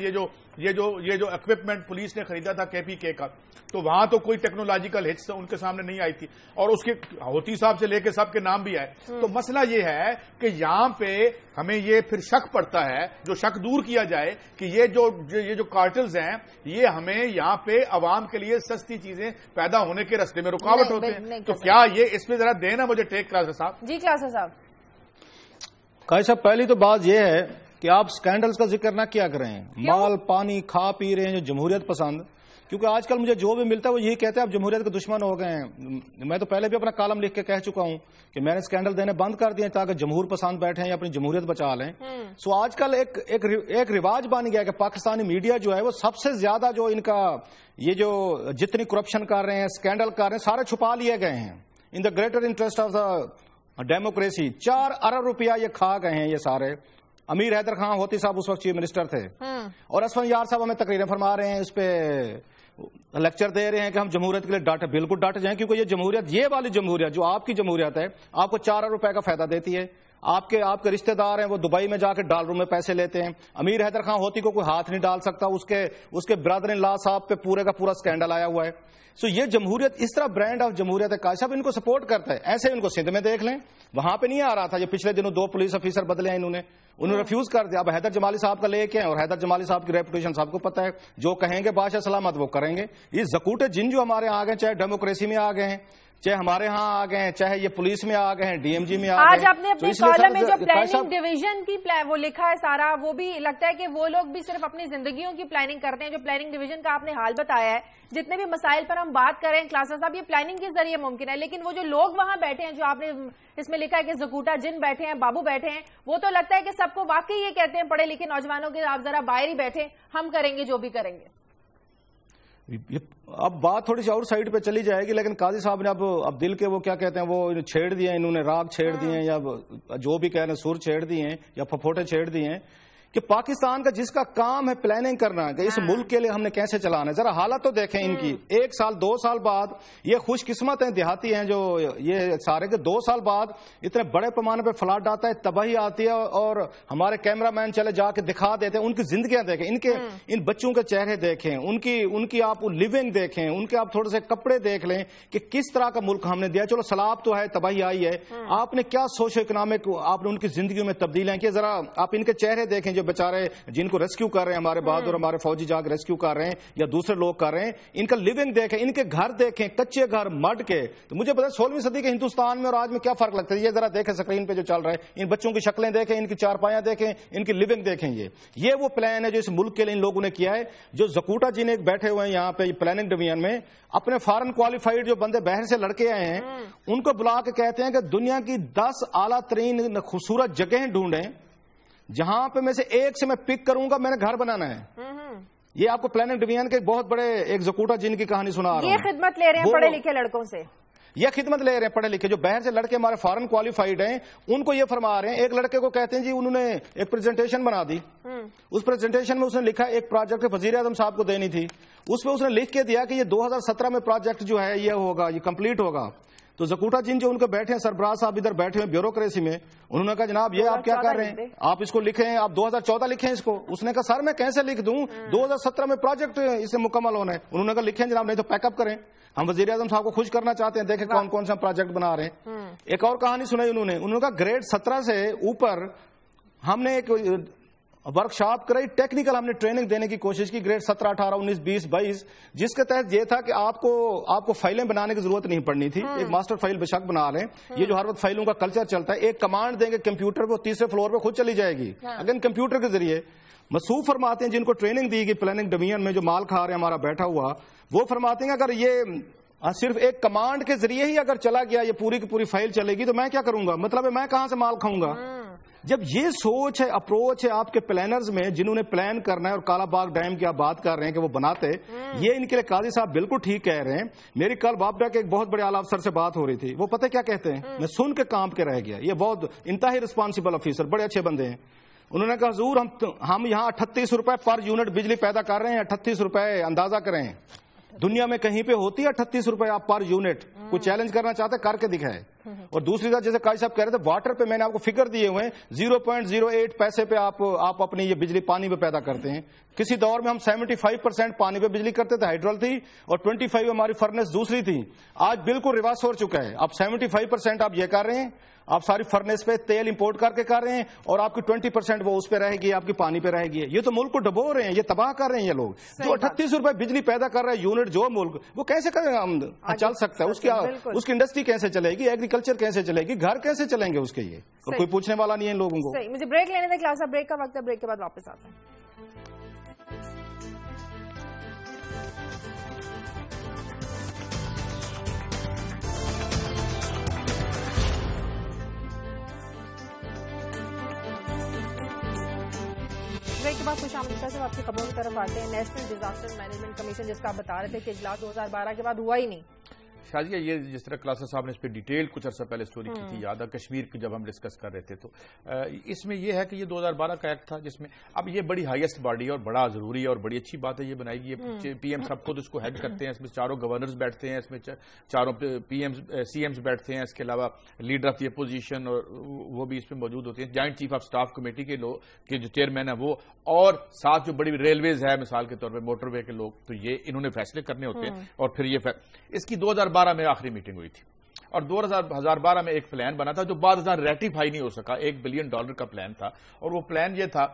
یہ جو اکوپمنٹ پولیس نے خریدا تھا KPK کا، تو وہاں تو کوئی ٹیکنالوجیکل ہچ ان کے سامنے نہیں آئی تھی، اور اس کے ہوتی صاحب سے لے کے سب کے نام بھی آئے۔ تو مسئلہ یہ ہے کہ یہاں پہ ہمیں یہ پھر شک پڑتا ہے، جو شک دور کیا جائے کہ یہ جو کارٹلز ہیں یہ ہمیں یہاں پہ عوام کے لیے سستی چیزیں پیدا ہونے کے راستے میں رکاوٹ ہوتے ہیں۔ تو کیا یہ اس پہ ذرا دینا مجھے ٹیک کلاسر صاحب؟ جی کلاسر صاحب۔ قائد صاحب پہلی تو بات یہ ہے کہ آپ سکینڈلز کا ذکر نہ کیا کریں، مال پانی کھا پی رہے ہیں جو جمہوریت پسند، کیونکہ آج کل مجھے جو بھی ملتا ہے وہ یہی کہتے ہیں آپ جمہوریت کے دشمن ہو گئے ہیں۔ میں تو پہلے بھی اپنا کالم لکھ کے کہہ چکا ہوں کہ میں نے سکینڈل دینے بند کر دیے تاکہ جمہور پسند بیٹھیں یا اپنی جمہوریت بچا لیں۔ سو آج کل ایک رواج بن گیا کہ پاکستانی میڈیا جو ہے وہ سب سے زیادہ جو ان کا یہ جو جتنی کرپشن کر رہے ہیں اسکینڈل کر رہے ہیں سارے چھپا لیے گئے ہیں in the greater interest of the democracy. 4 ارب روپیہ یہ کھا گئے ہیں یہ سارے۔ امیر حیدر خان ہوتی صاحب اس وقت چیف منسٹر تھے، اور اسفند یار صاحب ہمیں تقریریں فرما رہے ہیں، اس پہ لیکچر دے رہے ہیں کہ ہم جمہوریت کے لیے ڈٹے، بالکل ڈٹ جائیں، کیونکہ یہ جمہوریت، یہ والی جمہوریت جو آپ کی جمہوریت ہے آپ کو 4 ارب روپے کا فائدہ دیتی ہے۔ آپ کے رشتہ دار ہیں وہ دبئی میں جا کے ڈالروں میں پیسے لیتے ہیں۔ امیر حیدر خان ہوتی کو کوئی ہاتھ نہیں ڈال سکتا، اس کے برادر ان لا صاحب پہ پورے کا پورا سکینڈل آیا ہوا ہے۔ سو یہ جمہوریت اس طرح برانڈ آف جمہوریت ہے، قائد صاحب ان کو سپورٹ کرتا ہے۔ ایسے ان کو سندھ میں دیکھ لیں، وہاں پہ نہیں آ رہا تھا، یہ پچھلے دنوں 2 پولیس آفیسر بدلے ہیں انہوں نے ریفیوز کر دیا۔ اب حیدر جمالی صاحب کا لے کے ہیں، اور حیدر جمالی صاحب کی ریپوٹیشن سب کو پتہ ہے، جو کہیں گے بادشاہ سلامت وہ کریں گے۔ یہ زکوٹے جن جو ہمارے آ گئے، چاہے ڈیموکریسی میں آ گئے ہیں، چاہے ہمارے ہاں آ گئے ہیں، چاہے یہ پولیس میں آ گئے ہیں، DMG میں آ گئے ہیں۔ آج آپ نے اپنے کالم میں جو پلاننگ ڈویژن کی وہ لکھا ہے سارا، وہ بھی لگتا ہے کہ وہ لوگ بھی صرف اپنی زندگیوں کی پلاننگ کرتے ہیں۔ جو پلاننگ ڈویژن کا آپ نے حال بتایا ہے، جتنے بھی مسائل پر ہم بات کریں کلاسر صاحب، یہ پلاننگ کے ذریعے ممکن ہے، لیکن وہ جو لوگ وہاں بیٹھے ہیں، جو آپ نے اس میں لکھا ہے کہ زکوٹا جن بیٹھے ہیں، بابو بیٹھے ہیں، وہ تو لگتا ہے کہ سب کو واقعی یہ کہتے ہیں پڑھے لکھے نوجوانوں کے آپ ذرا باہر ہی بیٹھے، ہم کریں گے جو بھی کریں گے۔ اب بات تھوڑی سی آؤٹ سائڈ پہ چلی جائے گی، لیکن قاضی صاحب نے اب دل کے وہ کیا کہتے ہیں وہ چھیڑ دیے، انہوں نے راگ چھیڑ دیے ہیں، یا جو بھی کہہ رہے ہیں سر چھیڑ دیے ہیں یا پھپھوٹے چھیڑ دیے ہیں کہ پاکستان کا جس کا کام ہے پلاننگ کرنا کہ اس ملک کے لیے ہم نے کیسے چلانا ہے، ذرا حالت تو دیکھیں ان کی۔ 1 سال 2 سال بعد یہ خوش قسمت ہیں دیہاتی ہیں جو یہ سارے کے 2 سال بعد اتنے بڑے پیمانے پہ فلڈ آتا ہے، تباہی آتی ہے، اور ہمارے کیمرہ مین چلے جا کے دکھا دیتے ہیں، ان کی زندگیاں دیکھیں، ان بچوں کے چہرے دیکھیں، ان کی آپ لیونگ دیکھیں، ان کے آپ تھوڑے سے کپڑے دیکھ لیں کہ کس طرح کا ملک ہم نے دیا۔ چلو سیلاب تو ہے، تباہی آئی ہے، آپ نے کیا سوشو اکنامک آپ نے ان کی زندگیوں میں تبدیلیاں کی، ذرا آپ ان کے چہرے دیکھیں جو بیچارے جن کو ریسکیو کر رہے ہیں ہمارے بہادر ہمارے فوجی جا کے ریسکیو کر رہے ہیں یا دوسرے لوگ کر رہے ہیں، ان کا لیونگ دیکھیں، ان کے گھر دیکھیں، کچے گھر مڈ کے۔ تو مجھے پتا 16ویں صدی کے ہندوستان میں اور آج میں کیا فرق لگتا ہے، یہ ذرا دیکھیں اسکرین پہ جو چل رہا ہے، ان بچوں کی شکلیں دیکھیں، ان کی چارپائیاں دیکھیں، ان کی لیونگ دیکھیں۔ یہ وہ پلان ہے جو اس ملک کے لیے ان لوگوں نے کیا ہے۔ جو زکوٹا جن ایک بیٹھے ہوئے ہیں یہاں پہ پلاننگ ڈویژن میں، اپنے فارن کوالیفائڈ جو بندے باہر سے لڑکے آئے ہیں ان کو بلا کے کہتے ہیں کہ دنیا کی 10 اعلیٰ ترین خوبصورت جگہیں ڈھونڈیں جہاں پہ میں سے ایک سے میں پک کروں گا، میں نے گھر بنانا ہے۔ یہ آپ کو پلاننگ ڈویژن کے بہت بڑے ایک زکوٹا جن کی کہانی سنا رہا ہوں۔ یہ خدمت لے رہے ہیں پڑھے لکھے لڑکوں سے، یہ خدمت لے رہے ہیں پڑھے لکھے جو باہر سے لڑکے ہمارے فارن کوالیفائڈ ہیں، ان کو یہ فرما رہے ہیں۔ ایک لڑکے کو کہتے ہیں جی انہوں نے ایک پریزنٹیشن بنا دی، اس پریزنٹیشن میں اس نے لکھا ایک پروجیکٹ وزیر اعظم صاحب کو دینی تھی، اس پہ اس نے لکھ کے دیا کہ یہ 2017 میں پروجیکٹ جو ہے یہ ہوگا، یہ کمپلیٹ ہوگا۔ تو زکوٹا جن جو ان کے بیٹھے ہیں سربراہ صاحب ادھر بیٹھے ہیں بیوروکریسی میں، انہوں نے کہا جناب یہ آپ کیا کر رہے ہیں، آپ اس کو لکھیں، آپ 2014 لکھیں اس کو. اس نے کہا سر میں کیسے لکھ دوں، 2017 میں پروجیکٹ اسے مکمل ہونا ہے. انہوں نے کہا لکھیں جناب، نہیں تو پیک اپ کریں، ہم وزیر اعظم صاحب کو خوش کرنا چاہتے ہیں، دیکھیں کون کون سے پروجیکٹ بنا رہے ہیں. ایک اور کہانی سنائی انہوں نے کہا گریڈ 17 سے اوپر ہم نے ایک ورک شاپ کرائی، ٹیکنیکل ہم نے ٹریننگ دینے کی کوشش کی، گریڈ 17 18 19 20 22، جس کے تحت یہ تھا کہ آپ کو فائلیں بنانے کی ضرورت نہیں پڑنی تھی، ایک ماسٹر فائل بے شک بنا لیں. یہ جو ہر وقت فائلوں کا کلچر چلتا ہے، ایک کمانڈ دیں گے کمپیوٹر پہ، تیسرے فلور پہ خود چلی جائے گی، اگر کمپیوٹر کے ذریعے. مسعود فرماتے ہیں جن کو ٹریننگ دی گئی پلاننگ ڈویژن میں جو مال کھا رہے ہیں ہمارا بیٹھا ہوا، وہ فرماتے ہیں اگر یہ صرف ایک کمانڈ کے ذریعے ہی اگر چلا گیا، یہ پوری کی پوری فائل چلے گی تو میں کیا کروں گا، مطلب ہے میں کہاں سے مال کھاؤں گا. جب یہ سوچ ہے، اپروچ ہے آپ کے پلانرز میں، جنہوں نے پلان کرنا ہے، اور کالا باغ ڈیم کی آپ بات کر رہے ہیں کہ وہ بناتے، یہ ان کے لیے قاضی صاحب بالکل ٹھیک کہہ رہے ہیں. میری کل بابڈا کے ایک بہت بڑے اعلیٰ افسر سے بات ہو رہی تھی، وہ پتہ کیا کہتے ہیں، میں سن کے کانپ کے رہ گیا، یہ بہت انتہائی رسپانسبل افیسر، بڑے اچھے بندے ہیں. انہوں نے کہا حضور ہم یہاں 38 روپے پر یونٹ بجلی پیدا کر رہے ہیں، 38 روپے اندازہ کریں، دنیا میں کہیں پہ ہوتی ہے 38 روپے آپ پر یونٹ. کوئی چیلنج کرنا چاہتے کر کے دکھائے. اور دوسری بات جیسے قاضی صاحب کہہ رہے تھے، واٹر پہ میں نے آپ کو فگر دیے ہوئے ہیں، 0.08 پیسے پہ آپ اپنی یہ بجلی پانی پہ پیدا کرتے ہیں. کسی دور میں ہم 75% پانی پہ بجلی کرتے تھے، ہائیڈرل تھی، اور 25 ہماری فرنس دوسری تھی. آج بالکل ریورس ہو چکا ہے، اب 75% آپ یہ کر رہے ہیں، آپ ساری فرنس پہ تیل امپورٹ کر کے کر رہے ہیں، اور آپ کی 20% وہ اس پہ رہے گی، آپ کی پانی پہ رہے گی. یہ تو ملک کو ڈبو رہے ہیں، یہ تباہ کر رہے ہیں یہ لوگ. جو 38 روپے بجلی پیدا کر رہا ہے یونٹ جو ملک، وہ کیسے چل سکتا ہے، اس کی انڈسٹری کیسے چلے گی، ایگریکلچر کیسے چلے گی، گھر کیسے چلیں گے اس کے، یہ اور کوئی پوچھنے والا نہیں ہے ان لوگوں کو. مجھے بریک لینے دیں کلاس، بریک کا وقت ہے، بریک کے بعد واپس آتے ہیں. بریک کے بعد خوش آمدید سے آپ کی خبروں کی طرف آتے ہیں. نیشنل ڈیزاسٹر مینجمنٹ کمیشن، جس کا آپ بتا رہے تھے کہ اجلاس 2012 کے بعد ہوا ہی نہیں. شازیہ یہ جس طرح کلاسر صاحب نے اس پہ ڈیٹیل کچھ عرصہ پہلے سٹوری کی تھی، یاد ہے کشمیر کی جب ہم ڈسکس کر رہے تھے، تو اس میں یہ ہے کہ یہ 2012 کا ایکٹ تھا جس میں اب یہ بڑی ہائیسٹ باڈی ہے اور بڑا ضروری ہے اور بڑی اچھی بات ہے یہ بنائی گئی ہے. پی ایم صاحب خود اس کو ہیڈ کرتے ہیں، اس میں چاروں گورنرز بیٹھتے ہیں، اس میں چاروں سی ایمز بیٹھتے ہیں، اس کے علاوہ لیڈر آف دی اپوزیشن اور وہ بھی اس میں موجود ہوتے ہیں، joint chief of staff committee کے لوگ کے جو چیئرمین ہیں وہ، اور ساتھ جو بڑی ریلویز ہے مثال کے طور پہ موٹر وے کے لوگ، تو یہ انہوں نے فیصلے کرنے ہوتے ہیں. اور پھر یہ اس کی 2012 میں آخری میٹنگ ہوئی تھی، اور 2012 میں ایک پلان بنا تھا جو بعد ازاں ریٹیفائی نہیں ہو سکا. $1 بلین کا پلان تھا، اور وہ پلان یہ تھا،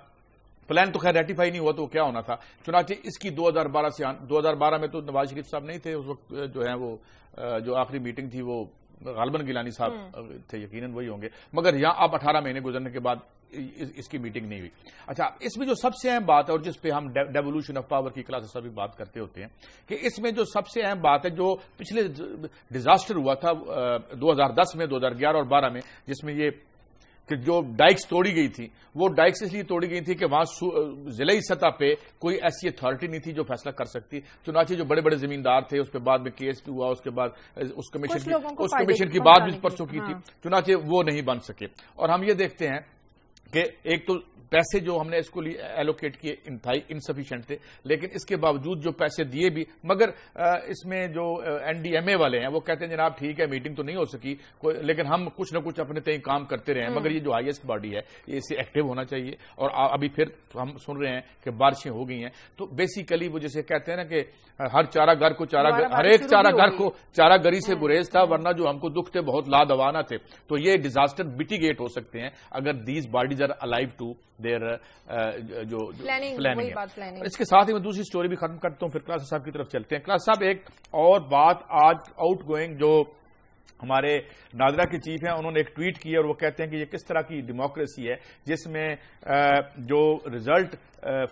پلان تو خیر ریٹیفائی نہیں ہوا تو وہ کیا ہونا تھا. چنانچہ اس کی 2012 میں تو نواز شریف صاحب نہیں تھے اس وقت، جو ہیں وہ جو آخری میٹنگ تھی وہ غالباً گیلانی صاحب تھے، یقیناً وہی ہوں گے، مگر یہاں اب 18 مہینے گزرنے کے بعد اس کی میٹنگ نہیں ہوئی. اچھا، اس میں جو سب سے اہم بات ہے اور جس پہ ہم ڈیوولوشن آف پاور کی کلاس سبھی بات کرتے ہوتے ہیں، کہ اس میں جو سب سے اہم بات ہے جو پچھلے ڈیزاسٹر ہوا تھا 2010 میں، 2011 اور 12 میں، جس میں یہ کہ جو ڈائکس توڑی گئی تھی، وہ ڈائکس اس لیے توڑی گئی تھی کہ وہاں ضلعی سطح پہ کوئی ایسی اتھارٹی نہیں تھی جو فیصلہ کر سکتی. چنانچہ جو بڑے بڑے زمیندار تھے، اس پہ بعد میں کیس بھی ہوا، اس کے بعد اس کمیشن کی بات بھی پرسوں کی تھی، چنانچہ وہ نہیں بن سکے. اور ہم یہ دیکھتے ہیں کہ ایک تو پیسے جو ہم نے اس کو ایلوکیٹ کیے انتہائی انسفیشینٹ تھے، لیکن اس کے باوجود جو پیسے دیے بھی، مگر اس میں جو NDMA والے ہیں وہ کہتے ہیں جناب ٹھیک ہے میٹنگ تو نہیں ہو سکی، لیکن ہم کچھ نہ کچھ اپنے تئیں کام کرتے رہے ہیں. مگر یہ جو ہائیسٹ باڈی ہے یہ اسے ایکٹیو ہونا چاہیے. اور ابھی پھر ہم سن رہے ہیں کہ بارشیں ہو گئی ہیں، تو بیسیکلی وہ جیسے کہتے ہیں نا کہ ہر ایک چارہ گھر کو چارہ گری سے گریز تھا، ورنہ جو ہم کو دکھ تھے بہت لادوانا تھے. تو یہ ڈیزاسٹر میٹیگیٹ ہو سکتے ہیں اگر these bodies are alive to their جو پلاننگ ہے. اس کے ساتھ ہی میں دوسری سٹوری بھی ختم کرتا ہوں، پھر کلاس صاحب کی طرف چلتے ہیں. کلاس صاحب ایک اور بات، آج آؤٹ گوئنگ جو ہمارے نادرا کے چیف ہیں، انہوں نے ایک ٹویٹ کی اور وہ کہتے ہیں کہ یہ کس طرح کی ڈیموکریسی ہے جس میں جو ریزلٹ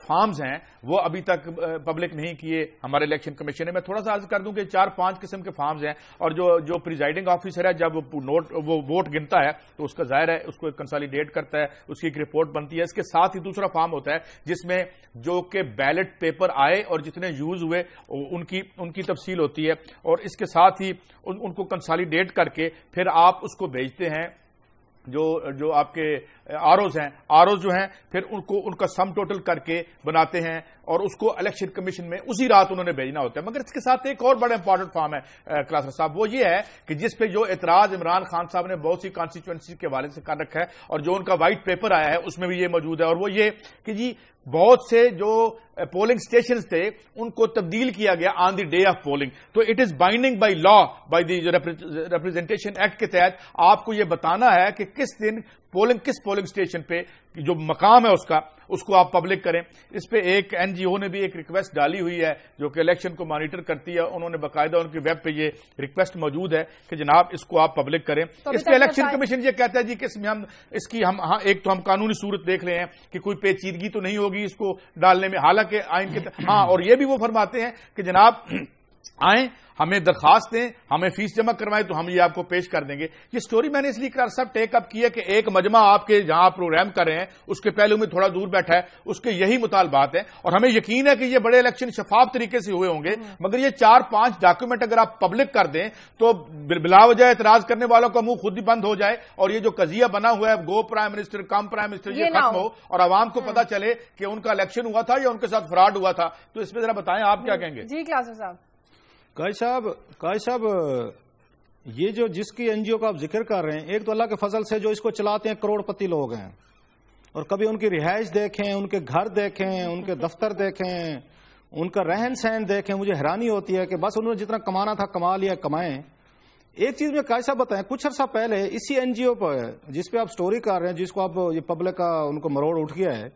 فارمز ہیں وہ ابھی تک پبلک نہیں کیے ہمارے الیکشن کمیشن نے. میں تھوڑا سا عرض کر دوں کہ 4-5 قسم کے فارمز ہیں، اور جو پریزائڈنگ آفیسر ہے جب وہ ووٹ گنتا ہے تو اس کا ظاہر ہے اس کو کنسالیڈیٹ کرتا ہے، اس کی ایک رپورٹ بنتی ہے. اس کے ساتھ ہی دوسرا فارم ہوتا ہے جس میں جو کہ بیلٹ پیپر آئے اور جتنے یوز ہوئے ان کی تفصیل ہوتی ہے، اور اس کے ساتھ ہی ان کو کنسالیڈیٹ کر کے پھر آپ اس کو بھیجتے ہیں جو آپ کے آروز ہیں، آروز جو ہیں پھر ان کا سم ٹوٹل کر کے بناتے ہیں اور اس کو الیکشن کمیشن میں اسی رات انہوں نے بھیجنا ہوتا ہے. مگر اس کے ساتھ ایک اور بڑا امپورٹنٹ فارم ہے کلاسر صاحب, وہ یہ ہے کہ جس پہ جو اعتراض عمران خان صاحب نے بہت سی کانسٹیچوئنسی کے حوالے سے کر رکھا ہے, اور جو ان کا وائٹ پیپر آیا ہے اس میں بھی یہ موجود ہے, اور وہ یہ کہ جی بہت سے جو پولنگ سٹیشنز تھے ان کو تبدیل کیا گیا آن دی ڈے آف پولنگ. تو it is binding by law, by the representation act کے تحت آپ کو یہ بتانا ہے کہ کس دن پولنگ کس پولنگ سٹیشن پہ جو مقام ہے اس کو آپ پبلک کریں. اس پہ ایک این جی او نے بھی ایک ریکویسٹ ڈالی ہوئی ہے جو کہ الیکشن کو مانیٹر کرتی ہے, انہوں نے باقاعدہ ان کی ویب پہ یہ ریکویسٹ موجود ہے کہ جناب اس کو آپ پبلک کریں. اس پہ الیکشن کمیشن یہ کہتا ہے جی کہ اس میں ہم اس کی ایک تو ہم قانونی صورت دیکھ رہے ہیں کہ کوئی پیچیدگی تو نہیں ہوگی اس کو ڈالنے میں, حالانکہ آئین کے اور یہ بھی وہ فرماتے ہیں کہ جناب آئیں ہمیں درخواست دیں, ہمیں فیس جمع کروائیں تو ہم یہ آپ کو پیش کر دیں گے. یہ سٹوری میں نے اس لیے سب ٹیک اپ کی ہے کہ ایک مجمع آپ کے جہاں آپ پروگرام کر رہے ہیں اس کے پہلو میں تھوڑا دور بیٹھا ہے, اس کے یہی مطالبات ہیں, اور ہمیں یقین ہے کہ یہ بڑے الیکشن شفاف طریقے سے ہوئے ہوں گے. مگر یہ 4-5 ڈاکیومنٹ اگر آپ پبلک کر دیں تو بلا وجہ اعتراض کرنے والوں کا منہ خود ہی بند ہو جائے, اور یہ جو قضیہ بنا ہوا ہے گو پرائم منسٹر کم پرائم منسٹر یہ ختم ہو, اور عوام کو پتا چلے کہ ان کا الیکشن ہوا تھا یا ان کے ساتھ فراڈ ہوا تھا. تو اس پہ ذرا بتائیں آپ کیا کہیں گے. جی کلاسر صاحب. قائد صاحب یہ جو جس کی این جی او کا آپ ذکر کر رہے ہیں, ایک تو اللہ کے فضل سے جو اس کو چلاتے ہیں کروڑ پتی لوگ ہیں, اور کبھی ان کی رہائش دیکھیں, ان کے گھر دیکھیں, ان کے دفتر دیکھیں, ان کا رہن سہن دیکھیں, مجھے حیرانی ہوتی ہے کہ بس انہوں نے جتنا کمانا تھا کما لیا, کمائیں. ایک چیز میں قائد صاحب بتائیں, کچھ عرصہ پہلے اسی این جی او پر جس پہ آپ سٹوری کر رہے ہیں, جس کو آپ یہ پبلک کا ان کو مروڑ اٹھ گیا ہے,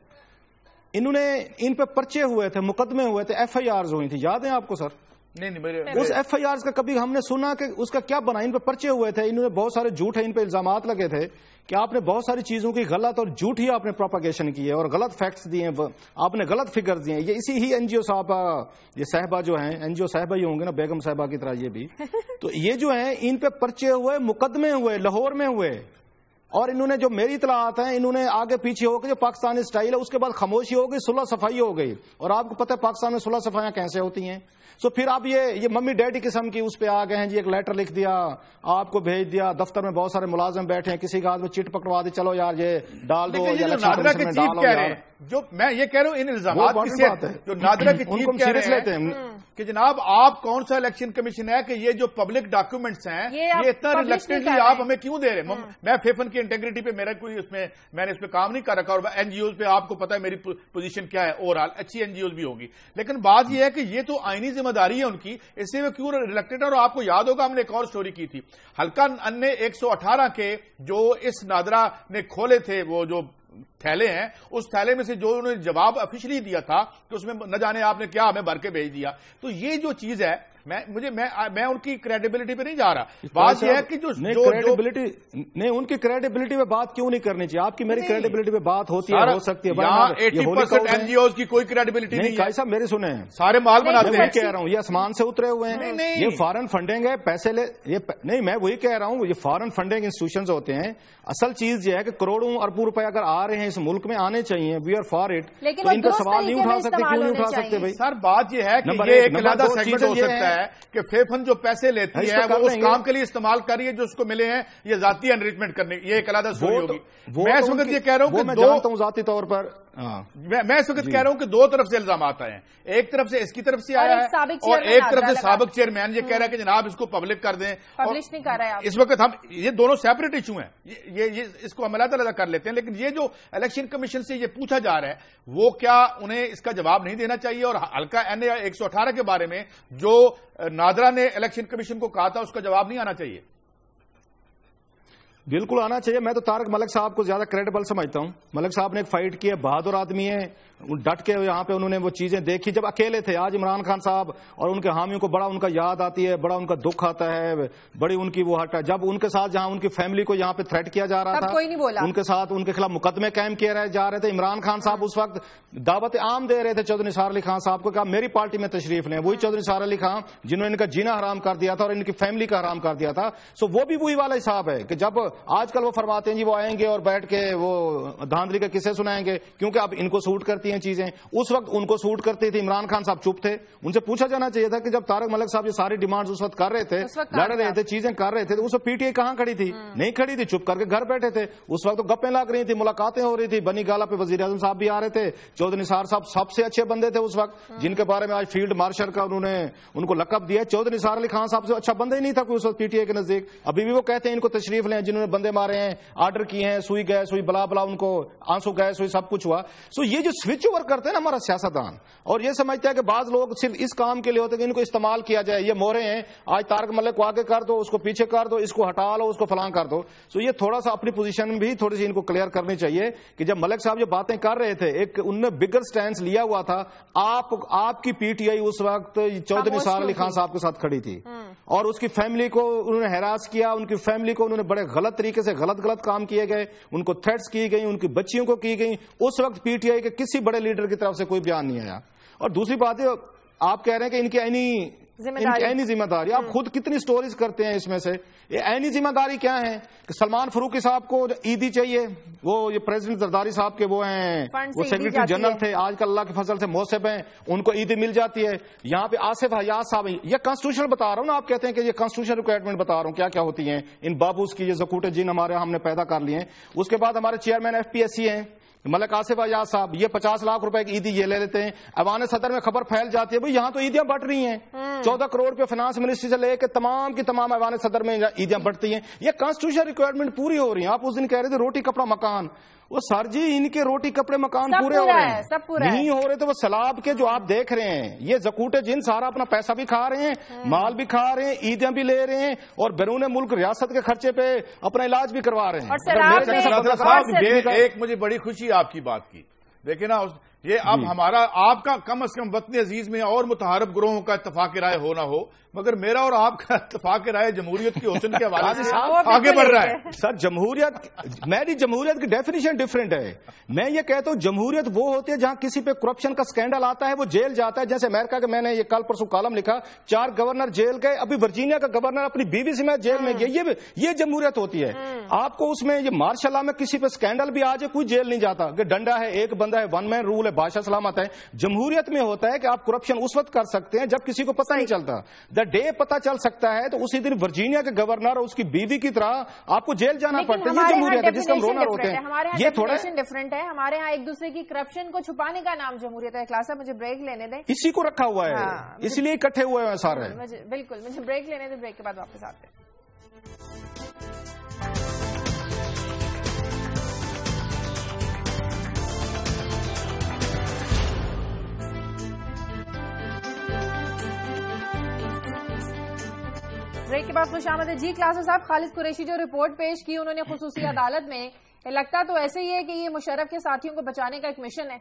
ان پہ پرچے ہوئے تھے, مقدمے ہوئے تھے, ایف آئی آرز ہوئی تھی, یاد ہیں آپ کو سر؟ نہیں اس ایف آئی آر کا کبھی ہم نے سنا کہ اس کا کیا بنا؟ ان پہ پرچے ہوئے تھے, انہوں نے بہت سارے جھوٹ ہیں, ان پہ الزامات لگے تھے کہ آپ نے بہت ساری چیزوں کی غلط اور جھوٹ ہی آپ نے پروپیگیشن کی ہے, اور غلط فیکٹس دیے, آپ نے غلط فگرز دیے. یہ اسی ہی این جی او صاحبہ, یہ صاحبہ جو ہیں, این جی او صاحبہ ہی ہوں گے نا, بیگم صاحبہ کی طرح یہ بھی. تو یہ جو ہیں ان پہ پرچے ہوئے, مقدمے ہوئے, لاہور میں ہوئے, اور انہوں نے جو میری اطلاعات ہیں انہوں نے آگے پیچھے ہو کے جو پاکستانی سٹائل ہے اس کے بعد خاموشی ہو گئی, صلح صفائی ہو گئی. اور آپ کو پتہ ہے پاکستان میں صلح صفائیاں کیسے ہوتی ہیں. سو پھر آپ یہ ممی ڈیڈی قسم کی اس پہ آ گئے ہیں جی, ایک لیٹر لکھ دیا, آپ کو بھیج دیا, دفتر میں بہت سارے ملازم بیٹھے ہیں, کسی کا ہاتھ میں چٹ پکڑوا دی, چلو یار یہ ڈال دو, جو میں یہ کہہ رہا ہوں ان الزامات جو نادرہ کی چیف کہہ رہے ہیں کہ جناب آپ کون سا الیکشن کمیشن ہے کہ یہ جو پبلک ڈاکیومنٹس ہیں یہ اتنا ریلیکٹنٹلی آپ ہمیں کیوں دے رہے ہیں. میں فیفن کی انٹیگریٹی پہ میرا کوئی میں نے اس پہ کام نہیں کر رکھا, اور این جی اوز پہ آپ کو پتا ہے میری پوزیشن کیا ہے, اوور آل اچھی این جی اوز بھی ہوگی, لیکن بات یہ ہے کہ یہ تو آئینی ذمہ داری ہے ان کی, اس سے وہ کیوں ریلیکٹڈ. اور آپ کو یاد ہوگا ہم نے ایک اور سٹوری کی تھی, حلقہ ان 118 کے جو اس نادرہ نے کھولے تھے وہ جو تھیلے ہیں, اس تھیلے میں سے جو انہوں نے جواب آفیشلی دیا تھا کہ اس میں نہ جانے آپ نے کیا ہمیں بھر کے بھیج دیا. تو یہ جو چیز ہے میں ان کی کریڈیبلٹی پہ نہیں جا رہا, بات یہ ہے کہ جو کریڈیبلٹی نہیں, ان کی کریڈیبلٹی پہ بات کیوں نہیں کرنی چاہیے؟ آپ کی میری کریڈیبلٹی پہ بات ہوتی ہے, ہو سکتی ہے. 80% این جی اوز کی کوئی کریڈیبلٹی نہیں ہے. صاحب میری سنیں, سارے مال بناتے ہیں. کہہ رہا ہوں یہ آسمان سے اترے ہوئے ہیں, یہ فارن فنڈنگ ہے, پیسے لے, یہ نہیں, میں وہی کہہ رہا ہوں یہ فارن فنڈنگ انسٹیٹیوشنز ہوتے ہیں. اصل چیز یہ ہے کہ کروڑوں اربوں روپے اگر آ رہے ہیں اس ملک میں, آنے چاہیے, وی آر فار اٹ, تو ان کا سوال نہیں اٹھا سکتے. کیوں نہیں اٹھا سکتے بھائی؟ سر بات یہ ہے کہ یہ ایک علیحدہ سیگمنٹ ہو سکتا ہے کہ فیفن جو پیسے لیتی ہے وہ اس کام کے لیے استعمال کر رہی ہے جو اس کو ملے ہیں, یہ ذاتی انریچمنٹ کرنے, یہ ایک علیحدہ سٹوری ہوگی. میں اس وقت یہ کہہ رہا ہوں کہ جانتا ہوں ذاتی طور پر, میں اس وقت کہہ رہا ہوں کہ دو طرف سے الزامات آئے ہیں, ایک طرف سے اس کی طرف سے آیا ہے اور ایک طرف سے سابق چیئرمین یہ کہہ رہا ہے کہ جناب اس کو پبلک کر دیں. پبلش نہیں کر رہے ہیں اس وقت. ہم یہ دونوں سیپریٹ ایشو ہیں, یہ اس کو ہم علیحدہ علیحدہ کر لیتے ہیں, لیکن یہ جو الیکشن کمیشن سے یہ پوچھا جا رہا ہے وہ کیا انہیں اس کا جواب نہیں دینا چاہیے؟ اور حلقہ این 118 کے بارے میں جو نادرہ نے الیکشن کمیشن کو کہا تھا اس کا جواب نہیں آنا چاہیے؟ بالکل آنا چاہیے. میں تو طارق ملک صاحب کو زیادہ کریڈیبل سمجھتا ہوں. ملک صاحب نے ایک فائٹ کی ہے, بہادر آدمی ہے, ڈٹ کے یہاں پہ انہوں نے وہ چیزیں دیکھی جب اکیلے تھے. آج عمران خان صاحب اور ان کے حامیوں کو بڑا ان کا یاد آتی ہے, بڑا ان کا دکھ آتا ہے, بڑی ان کی وہ ہٹ ہے. جب ان کے ساتھ جہاں ان کی فیملی کو یہاں پہ تھریٹ کیا جا رہا تھا, ان کے ساتھ ان کے خلاف مقدمے قائم کیے جا رہے تھے, عمران خان صاحب اس وقت دعوت عام دے رہے تھے چودھری نثار علی خان صاحب کو, کہا میری پارٹی میں تشریف لیں. وہی چودھری نثار علی خان جنہوں نے ان کا جینا حرام کر دیا تھا اور ان کی فیملی کا حرام کر دیا تھا. سو وہ بھی وہی والا حساب ہے کہ جب آج کل وہ فرماتے ہیں جی وہ آئیں گے اور بیٹھ کے وہ دھاندلی کے قصے سنائیں گے کیونکہ اب ان کو سوٹ کرتی ہیں چیزیں. اس وقت ان کو سوٹ کرتی تھی. عمران خان صاحب چپ تھے. ان سے پوچھا جانا چاہیے تھا کہ جب طارق ملک صاحب یہ ساری ڈیمانڈز اس وقت کر رہے تھے, لڑ رہے تھے, چیزیں کر رہے تھے, تو اس وقت پی ٹی آئی کہاں کھڑی تھی؟ نہیں کھڑی تھی, چپ کر کے گھر بیٹھے تھے. اس وقت تو گپیں لگ رہی تھی, ملاقاتیں ہو رہی تھی. بنی گالا پہ وزیر اعظم صاحب بھی آ رہے تھے. چودھری نثار صاحب سب سے اچھے بندے تھے اس وقت, جن کے بارے میں آج فیلڈ مارشل کا انہوں نے ان کو لقب دیا. چودھری نثار علی خان صاحب سے اچھا بندہ ہی نہیں تھا کوئی اس وقت پی ٹی آئی کے نزدیک. ابھی بھی وہ کہتے ہیں ان کو تشریف لیں جنہوں نے بندے مارے ہیں, آرڈر کیے ہیں, سوئی گئے سوئی بلا بلا, ان کو آنسو گئے سوئی, سب کچھ ہوا. سو یہ جو سوئچ اوور کرتے ہیں نا ہمارا سیاستدان, اور یہ سمجھتا ہے کہ بعض لوگ صرف اس کام کے لیے ہوتے ہیں کہ ان کو استعمال کیا جائے. یہ مورے ہیں, آج طارق ملک کو آگے کر دو, اس کو پیچھے کر دو, اس کو ہٹا لو, اس کو فلاں کر دو. سو یہ تھوڑا سا اپنی پوزیشن بھی تھوڑی سی ان کو کلیئر کرنی چاہیے کہ جب ملک صاحب جو باتیں کر رہے تھے, ایک ان نے بگر سٹینس لیا ہوا تھا. آپ کی پی ٹی آئی اس وقت چودھری نثار علی خان صاحب کے ساتھ کھڑی تھی, اور اس کی فیملی کو انہوں نے ہراس کیا. ان کی فیملی کو انہوں نے بڑے غلط طریقے سے غلط کام کیے گئے, ان کو تھریٹس کی گئی, ان کی بچیوں کو کی گئی. اس وقت پی ٹی آئی کے کسی بڑے لیڈر کی طرف سے کوئی بیان نہیں آیا. اور دوسری بات ہے, آپ کہہ رہے ہیں کہ ان کی عینی ذمہ داری, آپ خود کتنی سٹوریز کرتے ہیں اس میں سے. یہ عینی ذمہ داری کیا ہے کہ سلمان فاروقی صاحب کو عیدی چاہیے, وہ یہ پریزیڈنٹ زرداری صاحب کے وہ ہیں, وہ سیکرٹری جنرل تھے, آج کل اللہ کے فضل سے محسب ہیں, ان کو عیدی مل جاتی ہے. یہاں پہ آصف حیات صاحب, یہ کانسٹیٹیوشن بتا رہا ہوں نا, آپ کہتے ہیں کہ یہ کانسٹیٹیوشن ریکوائرمنٹ بتا رہا ہوں کیا کیا ہوتی ہیں ان بابوز کی. یہ زکوٹے جن ہمارے ہم نے پیدا کر لیے ہیں. اس کے بعد ہمارے chairman F P S C ہیں ملک آصف حیات صاحب, یہ 50 لاکھ روپے کی عیدی یہ لے لیتے ہیں. ایوان صدر میں خبر پھیل جاتی ہے بھائی یہاں تو عیدیاں بٹ رہی ہیں, 14 کروڑ روپے فائنانس منسٹری سے لے کے تمام کی تمام ایوان صدر میں عیدیاں بٹتی ہیں. یہ کانسٹیٹیوشن ریکوائرمنٹ پوری ہو رہی ہیں. آپ اس دن کہہ رہے تھے روٹی کپڑا مکان, وہ سر جی ان کے روٹی کپڑے مکان پورے ہو رہے ہیں, نہیں ہو رہے تو وہ سیلاب کے جو آپ دیکھ رہے ہیں, یہ زکوٹے جن سارا اپنا پیسہ بھی کھا رہے ہیں, مال بھی کھا رہے ہیں, عیدیاں بھی لے رہے ہیں, اور بیرون ملک ریاست کے خرچے پہ اپنا علاج بھی کروا رہے ہیں. ایک مجھے بڑی خوشی آپ کی بات کی, دیکھیں نا, یہ اب ہمارا آپ کا کم از کم وطن عزیز میں اور متحارب گروہوں کا اتفاق رائے ہو نہ ہو, مگر میرا اور آپ کا اتفاق رائے جمہوریت کی حسن کے حوالے سے آگے بڑھ رہا ہے. سر جمہوریت, میری جمہوریت کی ڈیفینیشن ڈفرینٹ ہے. میں یہ کہتا ہوں جمہوریت وہ ہوتی ہے جہاں کسی پہ کرپشن کا سکینڈل آتا ہے وہ جیل جاتا ہے. جیسے امریکہ کے, میں نے یہ کل پرسوں کالم لکھا, 4 گورنر جیل گئے, ابھی ورجینیا کا گورنر اپنی بیوی سمیت جیل میں گیا. یہ جمہوریت ہوتی ہے. آپ کو اس میں یہ مارشاء اللہ میں کسی پہ سکینڈل بھی آ جائے کوئی جیل نہیں جاتا کہ ڈنڈا ہے, ایک بندہ ہے, ون مین رول ہے, بادشاہ سلامت ہے. جمہوریت میں ہوتا ہے کہ آپ کرپشن اس وقت کر سکتے ہیں جب کسی کو پتہ نہیں چلتا. دا ڈے پتہ چل سکتا ہے تو اسی دن ورجینیا کے گورنر اور اس کی بیوی کی طرح آپ کو جیل جانا پڑتا ہے. یہ جمہوریت ہے جس کا ہم رونر ہوتے ہیں. یہ تھوڑا ڈفرینٹ ہے. ہمارے ہاں ایک دوسرے کی کرپشن کو چھپانے کا نام جمہوریت ہے. کلاس مجھے بریک لینے دیں, اسی کو رکھا ہوا ہے, اس لیے اکٹھے ہوئے ہیں سارے. بالکل, مجھے بریک لینے دیں, بریک کے بعد واپس آتے ہیں. بریک کے بعد خوش آمدید. جی کلاسر صاحب, خالد قریشی جو رپورٹ پیش کی انہوں نے خصوصی عدالت میں, لگتا تو ایسے ہی ہے کہ یہ مشرف کے ساتھیوں کو بچانے کا ایک مشن ہے.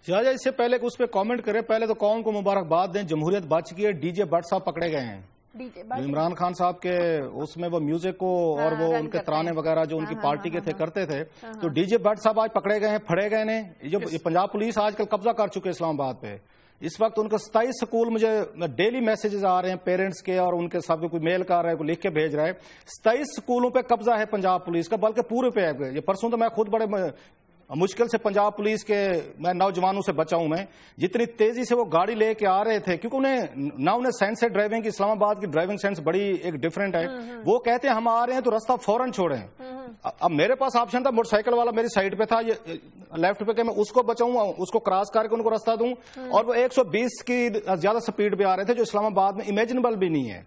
شاہجہاں اس سے پہلے کہ اس پہ کامنٹ کرے, پہلے تو قوم کو مبارکباد دیں, جمہوریت بچ گئی ہے. ڈی جے بٹ صاحب پکڑے گئے ہیں. عمران خان صاحب کے اس میں وہ میوزک کو اور وہ ان کے ترانے وغیرہ جو ان کی پارٹی کے تھے کرتے تھے, تو ڈی جے بٹ صاحب آج پکڑے گئے ہیں, پھڑے گئے ہیں. جو پنجاب پولیس آج کل قبضہ کر چکے اسلام آباد پہ. اس وقت ان کا 27 سکول, مجھے ڈیلی میسیجز آ رہے ہیں پیرنٹس کے, اور ان کے سب کوئی میل کر رہا ہے, کوئی لکھ کے بھیج رہا ہے. 27 سکولوں پہ قبضہ ہے پنجاب پولیس کا, بلکہ پورے پہ ہے. یہ پرسوں تو میں خود بڑے مشکل سے پنجاب پولیس کے میں نوجوانوں سے بچا ہوں. میں جتنی تیزی سے وہ گاڑی لے کے آ رہے تھے, کیونکہ انہیں سینس ہے ڈرائیونگ کی. اسلام آباد کی ڈرائیونگ سینس بڑی ایک ڈفرینٹ ہے. وہ کہتے ہیں ہم آ رہے ہیں تو رستہ فوراً چھوڑیں. اب میرے پاس آپشن تھا, موٹر سائیکل والا میری سائڈ پہ تھا, یہ لیفٹ پہ, کہ میں اس کو بچاؤں, اس کو کراس کر کے ان کو رستہ دوں, اور وہ 120 کی زیادہ سپیڈ پہ آ رہے تھے, جو اسلام آباد میں امیجنبل بھی نہیں ہے.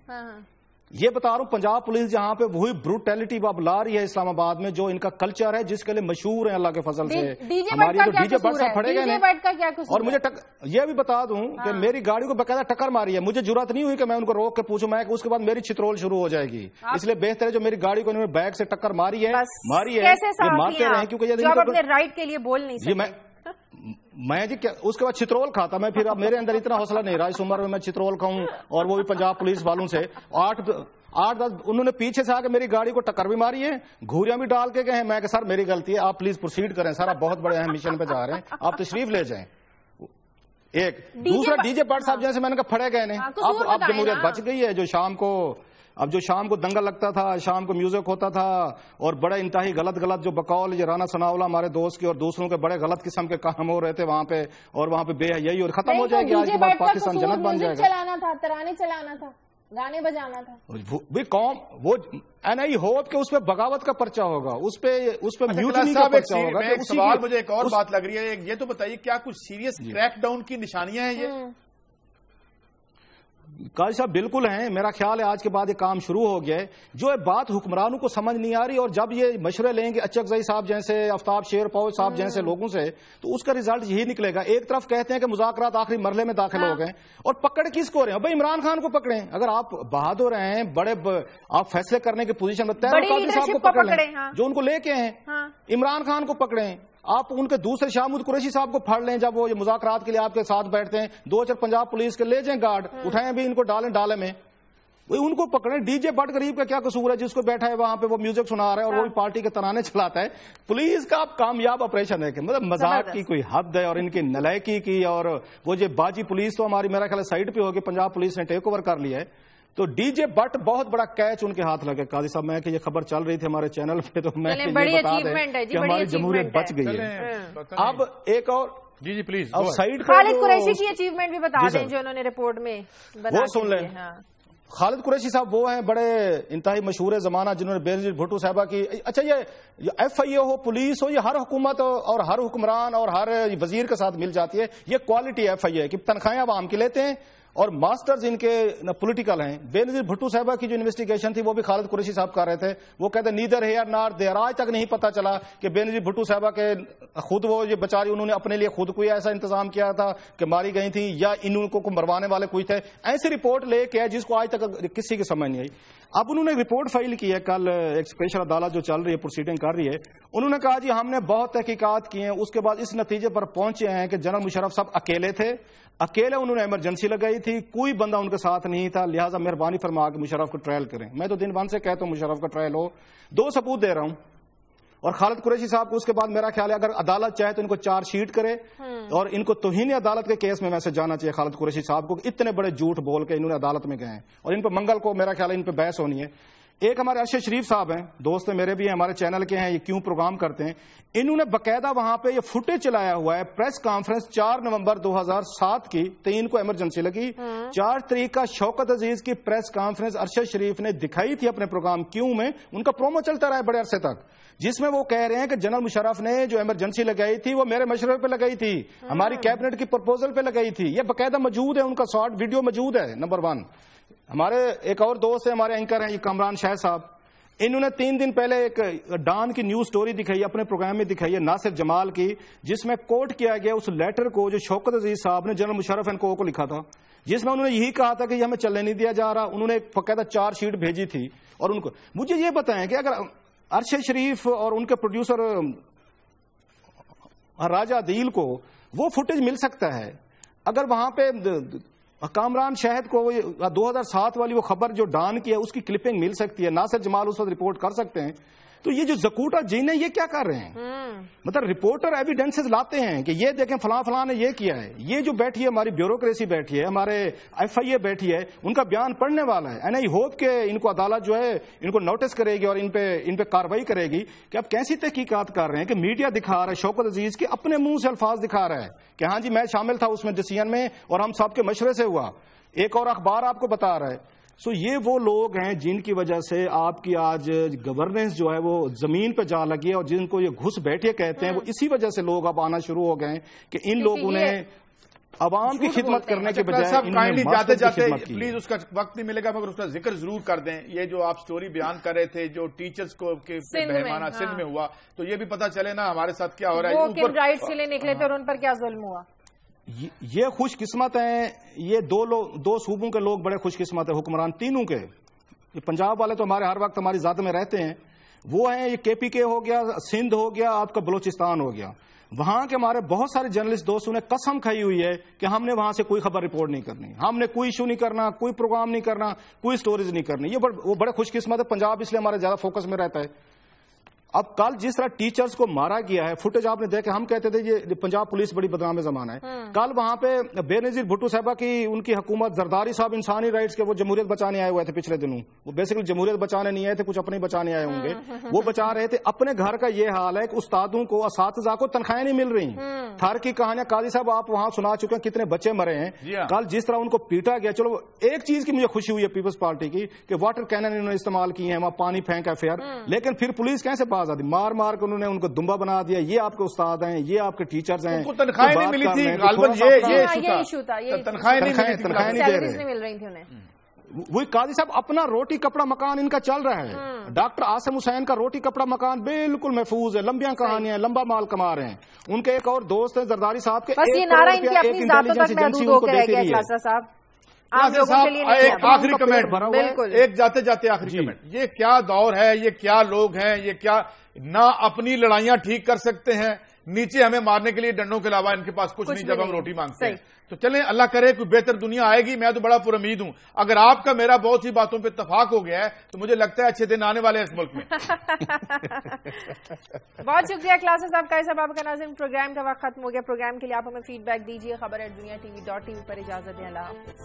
یہ بتا رہا ہوں پنجاب پولیس جہاں پہ وہی بروٹیلٹی اب لا رہی ہے اسلام آباد میں, جو ان کا کلچر ہے جس کے لیے مشہور ہے اللہ کے فضل سے. ہماری تو ڈی جے بٹ صاحب پھڑے گئے ہیں. اور مجھے یہ بھی بتا دوں کہ میری گاڑی کو باقاعدہ ٹکر ماری ہے. مجھے ضرورت نہیں ہوئی کہ میں ان کو روک کے پوچھوں, میں اس کے بعد میری چترول شروع ہو جائے گی. اس لیے بہتر ہے جو میری گاڑی کو انہوں نے بیک سے ٹکر ماری ہے, مارتے رہیں, کیونکہ یہ اپنے رائٹ کے لیے بول نہیں سکتے. میں جی اس کے بعد چترول کھاتا میں, پھر اب میرے اندر اتنا حوصلہ نہیں رہا اس عمر میں چترول کھاؤں, اور وہ بھی پنجاب پولیس والوں سے. 8-10 انہوں نے پیچھے سے آ کے میری گاڑی کو ٹکر بھی ماری ہے, گھوریاں بھی ڈال کے گئے ہیں. میں کہ سر میری غلطی ہے, آپ پلیز پروسیڈ کریں سر, آپ بہت بڑے اہم مشن پہ جا رہے ہیں, آپ تشریف لے جائیں. ایک دوسرا ڈی جے بٹ صاحب جیسے میں نے کہا پھڑے گئے ہیں. اب جمہوریت بچ گئی ہے, جو شام کو اب جو شام کو دنگل لگتا تھا، شام کو میوزک ہوتا تھا اور بڑے انتہائی غلط جو بقول یہ رانا ثناءاللہ ہمارے دوست کی اور دوسروں کے بڑے غلط قسم کے کام ہو رہے تھے وہاں پہ، اور وہاں پہ بے حیائی اور ختم ہو جائے گی آج کے بعد پاکستان جنت بن جائے گا. چلانا تھا، ترانے چلانا تھا، گانے بجانا تھا. بھی قوم وہ NI ہوپ کہ اس پہ بغاوت کا پرچہ ہوگا، اس پہ میوٹنی کا پرچہ ہوگا. ایک سوال مجھے ایک اور بات لگ رہی ہے، یہ تو بتائیے کیا کچھ سیریس کریک ڈاؤن کی نشانیاں ہیں یہ؟ قاضی صاحب بالکل ہیں. میرا خیال ہے آج کے بعد یہ کام شروع ہو گیا ہے. جو بات حکمرانوں کو سمجھ نہیں آ رہی، اور جب یہ مشورے لیں گے اچک زئی صاحب جیسے، آفتاب شیر پوش صاحب جیسے لوگوں سے، تو اس کا ریزلٹ یہی نکلے گا. ایک طرف کہتے ہیں کہ مذاکرات آخری مرحلے میں داخل ہو گئے، اور پکڑ کس کو رہے ہیں؟ بھائی عمران خان کو پکڑیں. اگر آپ بہادر ہیں، بڑے آپ فیصلے کرنے کی پوزیشن میں، تیمور قادری صاحب کو پکڑ لیں جو ان کو لے کے ہیں. عمران خان کو پکڑیں. آپ ان کے دوسرے شاہ محمود قریشی صاحب کو پھڑ لیں جب وہ یہ مذاکرات کے لیے آپ کے ساتھ بیٹھتے ہیں. 2-4 پنجاب پولیس کے لے جائیں گارڈ، اٹھائیں بھی ان کو، ڈالیں ڈالے میں. ان کو پکڑیں. ڈی جے بٹ غریب کا کیا قصور ہے جس کو بیٹھا ہے وہاں پہ وہ میوزک سنا رہا ہے اور وہ پارٹی کے ترانے چلاتا ہے؟ پولیس کا اب کامیاب آپریشن ہے کہ مطلب مذاق کی کوئی حد ہے، اور ان کی نلائکی کی. اور وہ جو باجی پولیس تو ہماری میرا خیال سائڈ پہ ہوگی، پنجاب پولیس نے ٹیک اوور کر لیا ہے. تو ڈی جے بٹ بہت بڑا کیچ ان کے ہاتھ لگے. قاضی صاحب میں کہ یہ خبر چل رہی تھی ہمارے چینل پہ، تو میں یہ بتا دیں کہ ہماری جمہوریت بچ گئی ہے. اب ایک اور جی پلیز سائڈ خالد قریشی کی اچیومنٹ بھی بتا دیں جو انہوں نے رپورٹ میں وہ سن لیں. خالد قریشی صاحب وہ ہیں بڑے انتہائی مشہور زمانہ جنہوں نے بینظیر بھٹو صاحبہ کی. اچھا یہ FIA ہو، پولیس ہو، یہ ہر حکومت اور ہر حکمران اور ہر وزیر کے ساتھ مل جاتی ہے. یہ کوالٹی FIA ہے کہ تنخواہیں عوام کی لیتے ہیں اور ماسٹرز ان کے پولیٹیکل ہیں. بینظیر بھٹو صاحبہ کی جو انویسٹیگیشن تھی وہ بھی خالد قریشی صاحب کر رہے تھے. وہ کہتے ہیں نیدر ہیئر نار دیر. آج تک نہیں پتا چلا کہ بینظیر بھٹو صاحبہ کے خود وہ یہ بچاری انہوں نے اپنے لیے خود کوئی ایسا انتظام کیا تھا کہ ماری گئی تھی، یا انہوں کو مروانے والے کوئی تھے. ایسی رپورٹ لے کے جس کو آج تک کسی کی سمجھ نہیں آئی. اب انہوں نے رپورٹ فائل کی ہے، کل ایک اسپیشل عدالت جو چل رہی ہے پروسیڈنگ کر رہی ہے. انہوں نے کہا جی ہم نے بہت تحقیقات کی ہیں، اس کے بعد اس نتیجے پر پہنچے ہیں کہ جنرل مشرف صاحب اکیلے تھے، اکیلے انہوں نے ایمرجنسی لگائی تھی، کوئی بندہ ان کے ساتھ نہیں تھا، لہٰذا مہربانی فرما کے مشرف کو ٹرائل کریں. میں تو دن بھر سے کہتا ہوں مشرف کا ٹرائل ہو. 2 ثبوت دے رہا ہوں. اور خالد قریشی صاحب کو اس کے بعد میرا خیال ہے اگر عدالت چاہے تو ان کو چارج شیٹ کرے، اور ان کو توہین عدالت کے کیس میں ویسے جانا چاہیے خالد قریشی صاحب کو. اتنے بڑے جھوٹ بول کے انہوں نے عدالت میں گئے ہیں، اور ان پہ منگل کو میرا خیال ہے ان پہ بحث ہونی ہے. ایک ہمارے ارشد شریف صاحب ہیں، دوست میرے بھی ہیں، ہمارے چینل کے ہیں، یہ کیوں پروگرام کرتے ہیں. انہوں نے باقاعدہ وہاں پہ یہ فوٹیج چلایا ہوا ہے. پریس کانفرنس 4 نومبر 2007 کی، 3 کو ایمرجنسی لگی. 4 تاریخ کا شوکت عزیز کی پریس کانفرنس ارشد شریف نے دکھائی تھی اپنے پروگرام کیوں میں. ان کا پرومو چلتا رہا ہے بڑے عرصے تک، جس میں وہ کہہ رہے ہیں کہ جنرل مشرف نے جو ایمرجنسی لگائی تھی وہ میرے مشورے پہ لگائی تھی، ہماری کیبنٹ کی پرپوزل پہ لگائی تھی. یہ باقاعدہ موجود ہے، ان کا شارٹ ویڈیو موجود ہے. نمبر 1 ہمارے ایک اور دوست ہیں، ہمارے اینکر ہیں یہ کامران شاہ صاحب. انہوں نے 3 دن پہلے ایک ڈان کی نیوز سٹوری دکھائی، اپنے پروگرام میں دکھائی ہے، ناصر جمال کی، جس میں کوٹ کیا گیا اس لیٹر کو جو شوکت عزیز صاحب نے جنرل مشرف اینڈ کو لکھا تھا، جس میں انہوں نے یہی کہا تھا کہ یہ ہمیں چلنے نہیں دیا جا رہا. انہوں نے باقاعدہ 4 شیٹ بھیجی تھی. اور ان کو مجھے یہ بتائیں کہ اگر ارشد شریف اور ان کے پروڈیوسر راجہ عدیل کو وہ فوٹیج مل سکتا ہے، اگر وہاں پہ کامران شاہد کو 2007 والی وہ خبر جو ڈان کی ہے اس کی کلپنگ مل سکتی ہے، ناصر جمال اس وقت رپورٹ کر سکتے ہیں، تو یہ جو زکوٹا جین ہے یہ کیا کر رہے ہیں؟ مطلب رپورٹر ایویڈنسز لاتے ہیں کہ یہ دیکھیں فلاں فلاں نے یہ کیا ہے. یہ جو بیٹھی ہے ہماری بیوروکریسی بیٹھی ہے، ہمارے FIA بیٹھی ہے، ان کا بیان پڑھنے والا ہے. اینڈ آئی ہوپ کہ ان کو عدالت جو ہے ان کو نوٹس کرے گی اور ان پہ کارروائی کرے گی کہ اب کیسی تحقیقات کر رہے ہیں کہ میڈیا دکھا رہا ہے شوکت عزیز کے اپنے منہ سے الفاظ دکھا رہا ہے کہ ہاں جی میں شامل تھا اس میں ڈسیزن میں اور ہم سب کے مشورے سے ہوا. ایک اور اخبار آپ کو بتا رہا ہے. یہ وہ لوگ ہیں جن کی وجہ سے آپ کی آج گورننس جو ہے وہ زمین پہ جا لگی ہے، اور جن کو یہ گھس بیٹھے کہتے ہیں وہ اسی وجہ سے لوگ اب آنا شروع ہو گئے کہ ان لوگوں نے عوام کی خدمت کرنے کے بجائے جاتے جاتے پلیز اس کا وقت نہیں ملے گا مگر اس کا ذکر ضرور کر دیں. یہ جو آپ سٹوری بیان کر رہے تھے جو ٹیچرز کو بہیمانہ سندھ میں ہوا، تو یہ بھی پتہ چلے نا ہمارے ساتھ کیا ہو رہا ہے. وہ کن رائٹس کے لیے نکلے تھے اور ان پر کیا ظلم ہوا. یہ خوش قسمت ہیں، یہ 2 صوبوں کے لوگ بڑے خوش قسمت ہیں، حکمران تینوں کے. یہ پنجاب والے تو ہمارے ہر وقت ہماری ذات میں رہتے ہیں، وہ ہیں یہ KPK ہو گیا، سندھ ہو گیا، آپ کا بلوچستان ہو گیا. وہاں کے ہمارے بہت سارے جرنلسٹ دوستوں نے قسم کھائی ہوئی ہے کہ ہم نے وہاں سے کوئی خبر رپورٹ نہیں کرنی، ہم نے کوئی ایشو نہیں کرنا، کوئی پروگرام نہیں کرنا، کوئی سٹوریز نہیں کرنی. یہ وہ بڑے خوش قسمت ہے. پنجاب اس لیے ہمارے زیادہ فوکس میں رہتا ہے. اب کل جس طرح ٹیچرز کو مارا گیا ہے، فوٹیج آپ نے دیکھا، ہم کہتے تھے یہ پنجاب پولیس بڑی بدنام زمانہ ہے. کل وہاں پہ بے نظیر بھٹو صاحبہ کی ان کی حکومت، زرداری صاحب انسانی رائٹس کے وہ جمہوریت بچانے آئے ہوئے تھے پچھلے دنوں. وہ بیسیکلی جمہوریت بچانے نہیں آئے تھے، کچھ اپنے بچانے آئے ہوں گے. وہ بچا رہے تھے. اپنے گھر کا یہ حال ہے کہ استادوں کو، اساتذہ کو تنخواہیں نہیں مل رہی. تھر کی کہانیاں قاضی صاحب آپ وہاں سنا چکے ہیں، کتنے بچے مرے ہیں. کل جس طرح ان کو پیٹا گیا، چلو ایک چیز کی مجھے خوشی ہوئی ہے پیپلز پارٹی کی کہ واٹر کینن انہوں نے استعمال کیے ہیں، وہاں پانی پھینکا فیئر. لیکن پھر پولیس کیسے باز آتی؟ مار مار کے انہوں نے ان کو دمبا بنا دیا. یہ آپ کے استاد ہیں، یہ آپ کے ٹیچرز ہیں. تنخواہیں نہیں ملی تھی، غالباً یہ ایشو تھا. تنخواہیں نہیں مل رہی تھی انہیں. وہی قاضی صاحب اپنا روٹی کپڑا مکان ان کا چل رہا ہے. ڈاکٹر عاصم حسین کا روٹی کپڑا مکان بالکل محفوظ ہے. لمبیاں کہانیاں، لمبا مال کما رہے ہیں. ان کے ایک اور دوست ہیں زرداری صاحب کے، بس یہ نعرہ ان کی اپنی ذاتوں تک محدود ہو کے رہ گیا. خلاصہ صاحب ایک آخری کمنٹ، ایک جاتے جاتے آخری کمنٹ. یہ کیا دور ہے، یہ کیا لوگ ہیں، یہ کیا نہ اپنی لڑائیاں ٹھیک کر سکتے ہیں، نیچے ہمیں مارنے کے لیے ڈنڈوں کے علاوہ ان کے پاس کچھ نہیں جب ہم روٹی مانگتے ہیں. تو چلیں اللہ کرے کوئی بہتر دنیا آئے گی. میں تو بڑا پر امید ہوں. اگر آپ کا میرا بہت سی باتوں پہ اتفاق ہو گیا ہے تو مجھے لگتا ہے اچھے دن آنے والے ہیں اس ملک میں. بہت شکریہ کلاسز صاحب کا. صاحب آپ کا ناظرین پروگرام کا وقت ختم ہو گیا. پروگرام کے لیے آپ ہمیں فیڈ بیک دیجیے. خبر@دنیا.tv پر اجازت دیں. اللہ حافظ.